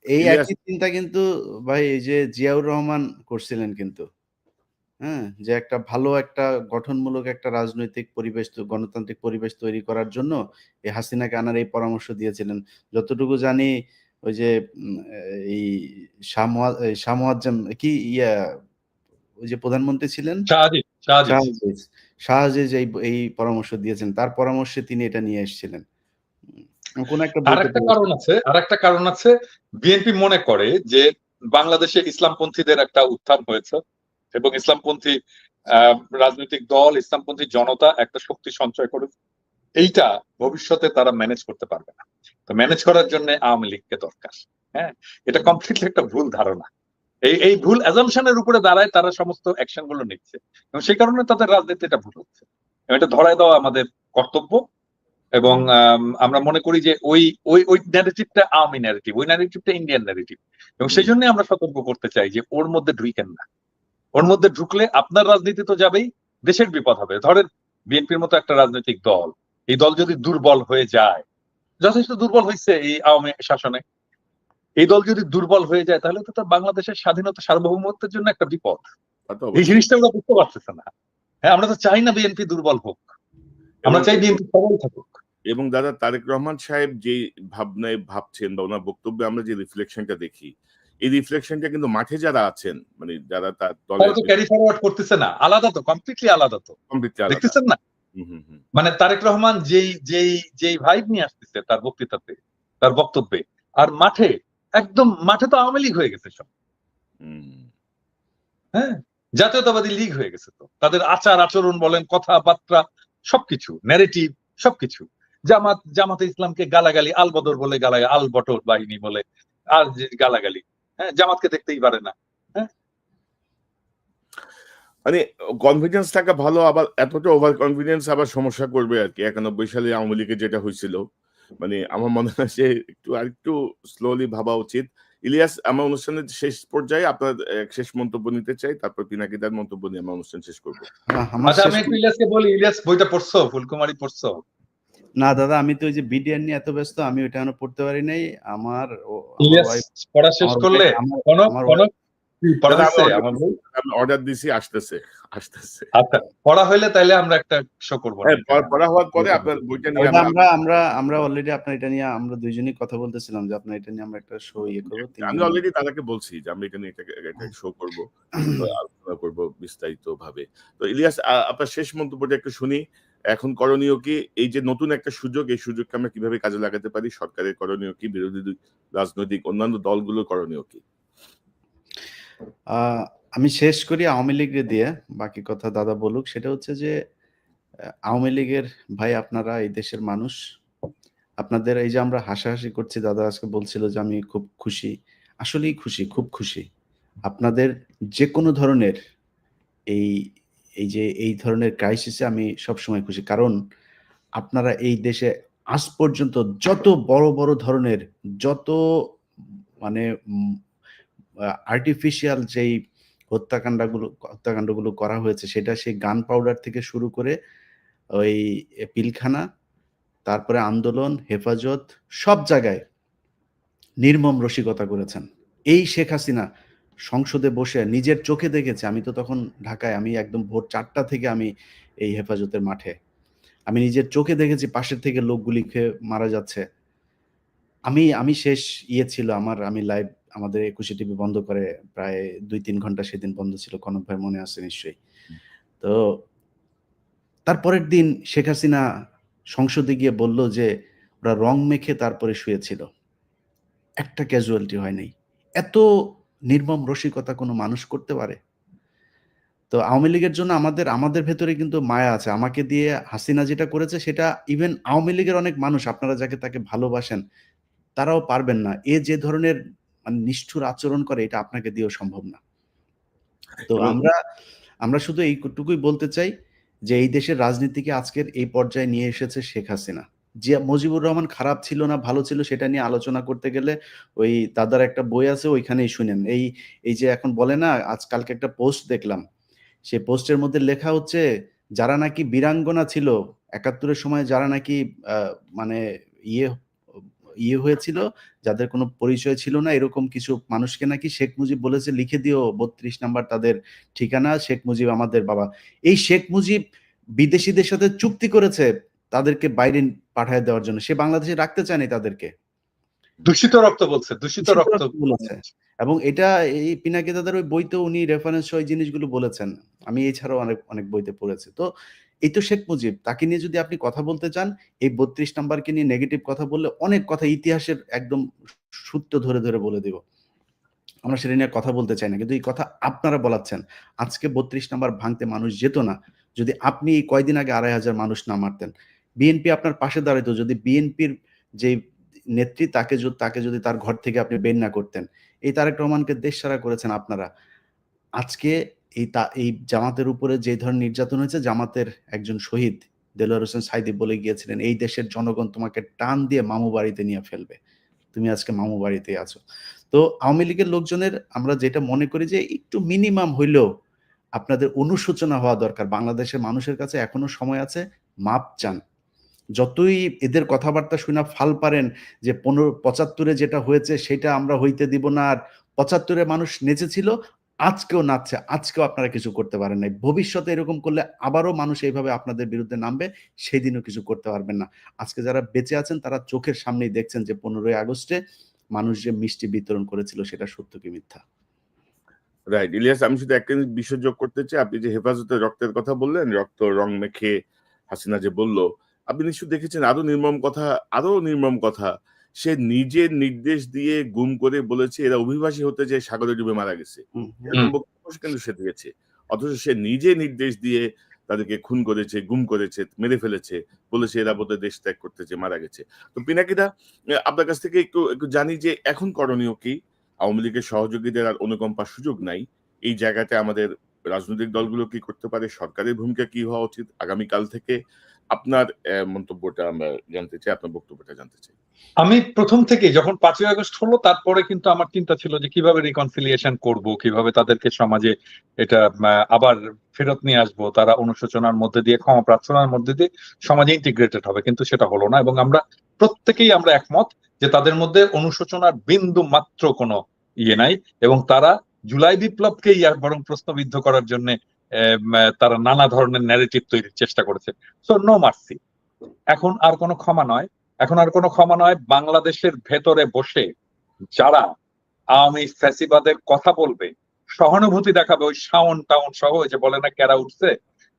এই ইলিয়াস, একই চিন্তা কিন্তু ভাই এই যে জিয়াউর রহমান করছিলেন কিন্তু। হ্যাঁ, যে একটা ভালো একটা গঠনমূলক একটা রাজনৈতিক পরিবেশ গণতান্ত্রিক পরিবেশ তৈরি করার জন্য এই হাসিনাকে আনার এই পরামর্শ দিয়েছিলেন। যতটুকু জানি ওই যে এই শাহ মোয়াজ্জেম কি ওই যে প্রধানমন্ত্রী ছিলেন শাহজিৎ শাহজিৎ শাহজিজ শাহজিজ এই পরামর্শ দিয়েছেন। তার পরামর্শে তিনি এটা নিয়ে এসেছিলেন। কোন একটা আর বইতে একটা কারণ আছে, বিএনপি মনে করে যে বাংলাদেশে ইসলামপন্থীদের একটা উত্থান হয়েছে এবং ইসলামপন্থী রাজনৈতিক দল, ইসলামপন্থী জনতা একটা শক্তি সঞ্চয় করে, এইটা ভবিষ্যতে তারা ম্যানেজ করতে পারবে না। তো ম্যানেজ করার জন্য আওয়ামী লীগকে দরকার। হ্যাঁ, এটা কমপ্লিটলি একটা ভুল ধারণা। এই ভুল অ্যাজাম্পশনের উপরে দাঁড়ায় তারা সমস্ত অ্যাকশন গুলো নিচ্ছে এবং সেই কারণে তাদের রাজনীতিটা ভুল হচ্ছে। এটা ধরায় দেওয়া আমাদের কর্তব্য এবং আমরা মনে করি যে ওই ওই ওই ন্যারেটিভটা আওয়ামী ন্যারেটিভ, ওই ন্যারেটিভটা ইন্ডিয়ান ন্যারেটিভ এবং সেই জন্য আমরা সতর্ক করতে চাই যে ওর মধ্যে ঢুকেন না। ওর মধ্যে ঢুকলে আপনার রাজনীতি তো যাবেই, দেশের বিপদ হবে। ধরেন বিএনপির মতো একটা রাজনৈতিক দল, এই দল যদি দুর্বল হয়ে যায়, যথেষ্ট দুর্বল হয়েছে এই আওয়ামী শাসনে, এই দল যদি দুর্বল হয়ে যায় তাহলে তো বাংলাদেশের স্বাধীনতা সার্বভৌমত্বের জন্য একটা বিপদ। এই জিনিসটা ওরা বুঝতে পারতেছে না। হ্যাঁ, আমরা তো চাই না বিএনপি দুর্বল হোক, আমরা চাই বিএনপি সবল থাকুক। এবং দাদা তারেক রহমান সাহেব যে ভাবনায় ভাবছেন বা ওনার বক্তব্যে আমরা যে রিফ্লেকশনটা দেখি, এই রিফ্লেকশনটা কিন্তু মাঠে যারা আছেন, মানে যারা তার দলের ক্যারি ফরওয়ার্ড করতেছে না, আলাদা তো, কমপ্লিটলি আলাদা তো, দেখতেছেন না? মানে তারেক রহমান যেই ভাইব নিয়ে আসতেছে তার বক্তৃতাতে, তার বক্তব্যে, আর মাঠে তো আওয়ামী লীগ হয়ে গেছে সব। হ্যাঁ, জাতীয়তাবাদী লীগ হয়ে গেছে তো, তাদের আচার আচরণ বলেন, কথাবার্তা, সবকিছু, ন্যারেটিভ, সবকিছু। জামাতে ইসলামকে গালাগালি, আল বদর বলে গালাগালি, আল বটর বাহিনী বলে আর গালাগালি। হ্যাঁ, জামাতকে দেখতেই পারে না। হ্যাঁ, মানে কনফিডেন্স থাকা ভালো, আবার এতটা ওভার কনফিডেন্স আবার সমস্যা করবে আর কি। 91 সালে আওয়ামী লীগের যেটা হয়েছিল, মানে আমার মনে হয় যে আরেকটু স্লোলি ভাবা উচিত। ইলিয়াস, আমার অনুষ্ঠানের শেষ পর্যায়ে আপনার শেষ মন্তব্য নিতে চাই, তারপর পিনাকিদার মন্তব্য নিয়ে আমার অনুষ্ঠান শেষ করবো। আচ্ছা, আমি একটু ইলিয়াসকে বলি, ইলিয়াস বইটা পড়ছো? ফুলকুমারী পড়ছো? না দাদা, আমি তো ওই যে বিডিআর নিয়ে এত ব্যস্ত, আমি ওইটা এখনো পড়তে পারি নাই। আমার পড়া শেষ করলে অর্ডার দিছি, আসতেছে। আচ্ছা, পড়া হইলে তাহলে আমরা একটা শো করবো। পড়া হওয়ার পরে আপনার বইটা নিয়ে আমরা অলরেডি আপনার এটা নিয়ে আমরা দুইজনই কথা বলতেছিলাম যে আপনার এটা নিয়ে আমরা একটা শো করবো। আমি অলরেডি দাদাকে বলছি যে আমরা এটা নিয়ে একটা শো করবো, আলোচনা করবো বিস্তারিত ভাবে। তো ইলিয়াস, আপনার শেষ মন্তব্যটা একটু শুনি। এখন করণীয় কি? এই যে নতুন একটা সুযোগ, এই সুযোগকে আমরা কিভাবে কাজে লাগাতে পারি? সরকারের করণীয় কি? বিরোধী রাজনৈতিক অন্যান্য দলগুলোর করণীয় কি? আমি শেষ করি আওয়ামী লীগের দিয়ে, বাকি কথা দাদা বলুক। সেটা হচ্ছে যে আওয়ামী লীগের ভাই, আপনারা এই দেশের মানুষ, আপনাদের এই যে আমরা হাসাহাসি করছি, দাদা আজকে বলছিল যে আমি খুব খুশি, আসলেই খুশি, খুব খুশি। আপনাদের যে কোনো ধরনের এই ধরনের ক্রাইসিসে আমি সবসময় খুশি, কারণ আপনারা এই দেশে আজ পর্যন্ত যত বড় বড় ধরনের, যত মানে আর্টিফিশিয়াল যেই হত্যাকাণ্ডগুলো করা হয়েছে, সেটা সেই গান পাউডার থেকে শুরু করে ওই পিলখানা, তারপরে আন্দোলন, হেফাজত, সব জায়গায় নির্মম রসিকতা করেছেন। এই শেখ হাসিনা সংসদে বসে নিজের চোখে দেখেছে। আমি তো তখন ঢাকায়, আমি একদম ভোর 4টা থেকে আমি এই হেফাজতের মাঠে, আমি নিজের চোখে দেখেছি পাশের থেকে লোকগুলি খেয়ে মারা যাচ্ছে। আমি শেষ ছিল আমি লাইভ, আমাদের 21 টিভি বন্ধ করে প্রায় 2-3 ঘন্টা সেদিন বন্ধ ছিল, কনক ভাই মনে আছে নিশ্চয়ই। তো তারপরের দিন শেখ হাসিনা সংসদে গিয়ে বলল যে ওরা রং মেখে তারপরে শুয়েছিল, একটা ক্যাজুয়ালিটি হয় নাই। এত নির্মম রসিকতা কোনো মানুষ করতে পারে? তো আওয়ামী লীগের জন্য আমাদের ভেতরে কিন্তু মায়া আছে। আমাকে দিয়ে হাসিনা যেটা করেছে, সেটা ইভেন আওয়ামী লীগের অনেক মানুষ, আপনারা তাকে ভালোবাসেন, তারাও পারবেন না। যে ধরনের মানে নিষ্ঠুর আচরণ করে, এটা আপনাকে দিয়েও সম্ভব না। তো আমরা শুধু এইটুকুই বলতে চাই যে এই দেশের রাজনীতিকে আজকের এই পর্যায়ে নিয়ে এসেছে শেখ হাসিনা। যে মুজিবুর রহমান খারাপ ছিল না ভালো ছিল, সেটা নিয়ে আলোচনা করতে গেলে ওই দাদার একটা বই আছে, ওইখানেই শুনেন। এই যে এখন বলে না, আজকালকে একটা পোস্ট দেখলাম, সেই পোস্টের মধ্যে লেখা হচ্ছে যারা নাকি বীরাঙ্গনা ছিল 71-এর সময়, যারা নাকি মানে ইয়ে হয়েছিল, যাদের কোনো পরিচয় ছিল না, এরকম কিছু মানুষকে নাকি শেখ মুজিব বলেছে লিখে দিও ৩২ নাম্বার তাদের ঠিকানা, শেখ মুজিব আমাদের বাবা। এই শেখ মুজিব বিদেশিদের সাথে চুক্তি করেছে তাদেরকে বাইরে পাঠায় দেওয়ার জন্য, সে বাংলাদেশে রাখতে চায়নি তাদেরকে, দূষিত রক্ত বলছে, দূষিত রক্ত বলেছে। এবং এটা এই পিনাকি দাদার ওই বইতেও উনি রেফারেন্স ওই জিনিসগুলো বলেছেন, আমি এছাড়াও অনেক অনেক বইতে পড়েছি। তো এই তো শেখ মুজিব, তাকে নিয়ে যদি আপনি কথা বলতে চান, এই ৩২ নাম্বারকে নিয়ে নেগেটিভ কথা বললে অনেক কথা ইতিহাসের একদম সূত্র ধরে ধরে বলে দিব, আমরা সেটা নিয়ে কথা বলতে চাই না, কিন্তু এই কথা আপনারা বলাচ্ছেন। আজকে ৩২ নাম্বার ভাঙতে মানুষ যেত না যদি আপনি কয়দিন আগে ২৫০০ মানুষ না মারতেন। বিএনপি আপনার পাশে দাঁড়াইতো যদি বিএনপির যে নেত্রী তাকে যদি তার ঘর থেকে আপনি বের না করতেন। এই তারেক রহমানকে দেশছাড়া করেছেন আপনারা। আজকে এই জামাতের উপরে যে ধরনের নির্যাতন হয়েছে, জামাতের একজন শহীদ দেলোয়ার হোসেন সাইদি বলে গিয়েছিলেন, এই দেশের জনগণ তোমাকে টান দিয়ে মামু বাড়িতে নিয়ে ফেলবে, তুমি আজকে মামু বাড়িতে আছো। তো আওয়ামী লীগের লোকজনের আমরা যেটা মনে করি যে একটু মিনিমাম হইলেও আপনাদের অনুশোচনা হওয়া দরকার। বাংলাদেশের মানুষের কাছে এখনো সময় আছে, মাপ চান। যতই এদের কথাবার্তা শুনে ফাল পারেন যে ৭৫-এ যেটা হয়েছে সেটা আমরা হইতে দিব না, আর ৭৫-এ মানুষ নেচেছিল, আজকেও নাচছে, আজকেও আপনারা কিছু করতে পারেন নাই। ভবিষ্যতে এরকম করলে আবারও মানুষ এইভাবে আপনাদের বিরুদ্ধে নামবে, সেদিনও কিছু করতে পারবেন না। আজকে যারা বেঁচে আছেন তারা চোখের সামনেই দেখছেন যে ১৫ই আগস্টে মানুষ যে মিষ্টি বিতরণ করেছিল সেটা সত্য কি মিথ্যা। রাইট। ইলিয়াস, আমি শুধু একটা বিষয় যোগ করতে চাই। আপনি যে হেফাজতের রক্তের কথা বললেন, রক্ত রং মেখে হাসিনা যে বলল, আপনি নিশ্চয়ই দেখেছেন আরো নির্মম কথা। সে নিজের নির্দেশ দিয়ে গুম করে বলেছে এরা অভিবাসী হতে যেয়ে সাগরে ডুবে মারা গেছে। এরকম বক্তব্য কিন্তু সে দিয়েছে। অথচ সে নিজে নির্দেশ দিয়ে তাদেরকে খুন করেছে, গুম করেছে, মেরে ফেলেছে, বলেছে এরা বোধহয় দেশ ত্যাগ করতে যেয়ে মারা গেছে। তো পিনাকিদা, আপনার কাছ থেকে একটু জানি যে এখন করণীয় কি? আওয়ামী লীগের সহযোগীদের আর অনুকম্পার সুযোগ নাই। এই জায়গাতে আমাদের রাজনৈতিক দলগুলো কি করতে পারে? সরকারের ভূমিকা কি হওয়া উচিত আগামীকাল থেকে? আপনার মন্তব্যটা আমরা জানতে চাই, আপনার বক্তব্যটা জানতে চাই। আমি প্রথম থেকে যখন ৫ই আগস্ট হলো তারপরে কিন্তু আমার চিন্তা ছিল যে কিভাবে রিকনসিলিয়েশন করব, কিভাবে তাদেরকে সমাজে এটা আবার ফেরত নিয়ে আসবো, তারা অনুশোচনার মধ্যে দিয়ে, ক্ষমা প্রার্থনার মধ্যে দিয়ে সমাজে ইন্টিগ্রেটেড হবে, কিন্তু সেটা হলো না। এবং আমরা প্রত্যেকেই আমরা একমত যে তাদের মধ্যে অনুশোচনার বিন্দু মাত্র কোনো ইয়ে নাই, এবং তারা জুলাই বিপ্লবকেই বরং প্রশ্নবিদ্ধ করার জন্য তারা নানা ধরনের ন্যারেটিভ তৈরির চেষ্টা করেছে। So no mercy. এখন আর কোনো ক্ষমা নয়, বাংলাদেশের ভেতরে বসে যারা আওয়ামী ফ্যাসিবাদের কথা বলবে, সহানুভূতি দেখাবে, ওই শাওন টাউন সহ, যে বলে না কেরা উঠছে,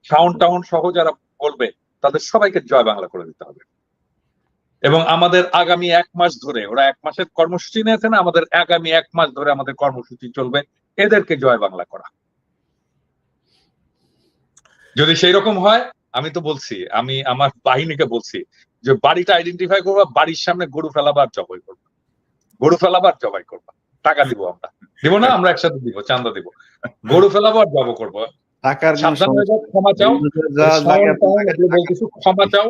শাওন টাউন সহ যারা বলবে তাদের সবাইকে জয় বাংলা করে দিতে হবে। এবং আমাদের আগামী ১ মাস ধরে, ওরা ১ মাসের কর্মসূচি নিয়েছে না, আমাদের আগামী ১ মাস ধরে আমাদের কর্মসূচি চলবে এদেরকে জয় বাংলা করা। যদি সেই রকম হয়, আমি তো বলছি, আমি আমার বাহিনীকে বলছি যে বাড়িটা আইডেন্টিফাই করবা, বাড়ির সামনে গরু ফেলাবার জবাই করবা, গরু ফেলাবার জবাই করবা, টাকা দিব, আমরা দিব না, আমরা একসাথে দিব, চান্দা দিব, গরু ফেলাবার জব করবো। সাবধান হয়ে যাও, ক্ষমা চাও, ক্ষমা চাও।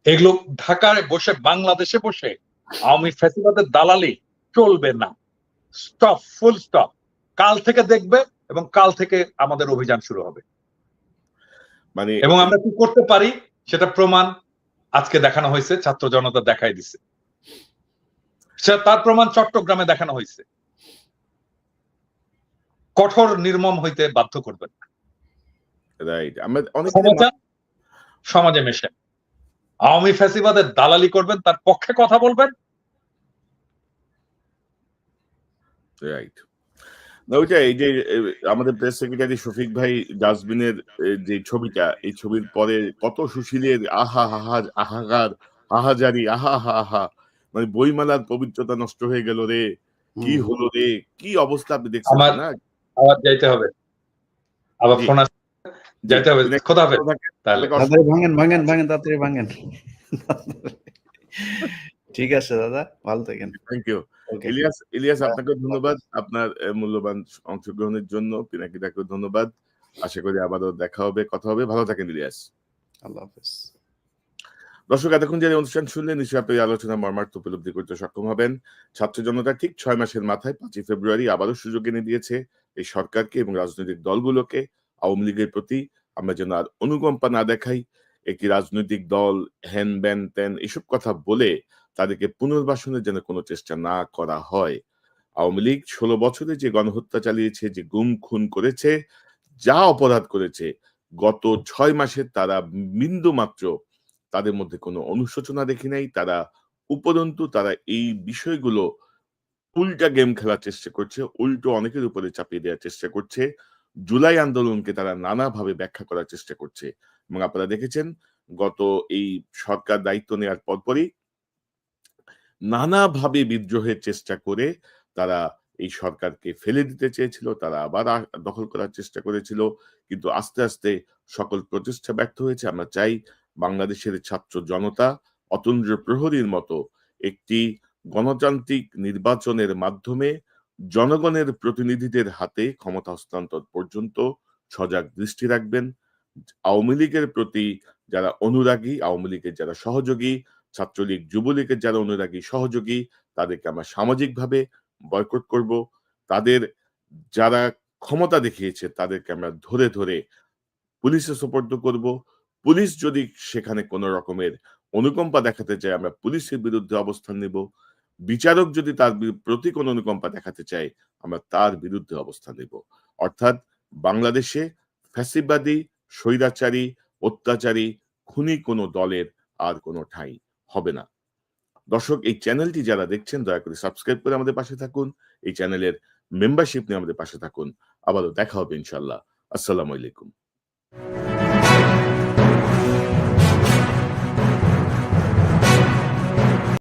এগুলো ঢাকায় বসে, বাংলাদেশে বসে আওয়ামী ফ্যাসিবাদের দালালি চলবে না। Stop, full stop. কাল থেকে দেখবে এবং কাল থেকে আমাদের অভিযান শুরু হবে। এবং আমরা কি করতে পারি সেটা প্রমাণ আজকে দেখানো হয়েছে, ছাত্র জনতা দেখাই দিছে। তার প্রমাণ চট্টগ্রামে দেখানো হয়েছে। কঠোর নির্মম হইতে বাধ্য করবেন। সমাজে মেশে আওয়ামী ফ্যাসিবাদের দালালি করবেন, তার পক্ষে কথা বলবেন। রাইট। না, ওইটা এই যে আমাদের প্রেস সেক্রেটারি শফিক ভাই ডাস্টবিনের যে ছবিটা, এই ছবির পরে কত সুশীলের আহা হাহা, আহাকার, আহাজারি, আহা হা হা, মানে বইমেলার পবিত্রতা নষ্ট হয়ে গেল রে, কি হলো রে, কি অবস্থা আপনি দেখছেন না? আবার যাইতে হবে, আবার ফোন আসছে, যাইতে হবে। খোদা হাফেজ। তাহলে ভাঙেন তাড়াতাড়ি ভাঙেন। ঠিক আছে দাদা, ভালো থাকেন। Thank you. ইলিয়াস, আপনাকে ধন্যবাদ আপনার মূল্যবান অংশগ্রহণের জন্য। পিনাকিদাকে ধন্যবাদ। আশা করি আবারও দেখা হবে, কথা হবে। ভালো থাকেন ইলিয়াস। আল্লাহ হাফেজ। দর্শক, এতক্ষণ যে অনুষ্ঠান শুনলেন, নিশ্চয়ই আপনি আলোচনা মর্মার্থ উপলব্ধি করতে সক্ষম হবেন। ছাত্র জনতা ঠিক ৬ মাসের মাথায় ৫ই ফেব্রুয়ারি আবারও সুযোগ এনে দিয়েছে এই সরকারকে এবং রাজনৈতিক দলগুলোকে, আওয়ামী লীগের প্রতি আমরা যেন আর অনুকম্পা না দেখাই। একটি রাজনৈতিক দল হ্যান ব্যান ত্যান এসব কথা বলে তাদেরকে পুনর্বাসনের যেন কোনো চেষ্টা না করা হয়। আওয়ামী লীগ 16 বছরে যে গণহত্যা চালিয়েছে, যে গুম খুন করেছে, যা অপরাধ করেছে, গত 6 মাসে তারা বিন্দু মাত্র তাদের মধ্যে কোনো অনুশোচনা দেখি নাই। তারা উপরন্তু তারা এই বিষয়গুলো উল্টা গেম খেলার চেষ্টা করছে, উল্টো অনেকের উপরে চাপিয়ে দেওয়ার চেষ্টা করছে। জুলাই আন্দোলনকে তারা নানাভাবে ব্যাখ্যা করার চেষ্টা করছে। এবং আপনারা দেখেছেন গত এই সরকার দায়িত্ব নেওয়ার পরপরই নানাভাবে বিদ্রোহের চেষ্টা করে তারা এই সরকারকে ফেলে দিতে চেয়েছিল, তারা আবার দখল করার চেষ্টা করেছিল। কিন্তু আস্তে, আস্তে সকল প্রচেষ্টা ব্যর্থ হয়েছে। আমরা চাই বাংলাদেশের ছাত্র জনতা অতন্দ্র প্রহরীর মতো একটি গণতান্ত্রিক নির্বাচনের মাধ্যমে জনগণের প্রতিনিধিদের হাতে ক্ষমতা হস্তান্তর পর্যন্ত সজাগ দৃষ্টি রাখবেন। আওয়ামী লীগের প্রতি যারা অনুরাগী, আওয়ামী লীগের যারা সহযোগী, ছাত্রলীগ, যুবলীগের যারা অনুরাগী, সহযোগী, তাদেরকে আমরা সামাজিকভাবে বয়কট করব। তাদের যারা ক্ষমতা দেখিয়েছে তাদেরকে আমরা ধরে, ধরে পুলিশে সোপর্দ করব। পুলিশ যদি সেখানে কোন রকমের অনুকম্পা দেখাতে চায়, আমরা পুলিশের বিরুদ্ধে অবস্থান নিব। বিচারক যদি তার প্রতি কোন অনুকম্পা দেখাতে চায়, আমরা তার বিরুদ্ধে অবস্থান নিব। অর্থাৎ বাংলাদেশে ফ্যাসিবাদী, স্বৈরাচারী, অত্যাচারী, খুনি কোন দলের আর কোন ঠাঁই হবে না। দর্শক, এই চ্যানেলটি যারা দেখছেন দয়া করে সাবস্ক্রাইব করে আমাদের পাশে থাকুন। এই চ্যানেলের মেম্বারশিপ নিয়ে আমাদের পাশে থাকুন। আবারও দেখা হবে ইনশাআল্লাহ। আসসালামু আলাইকুম।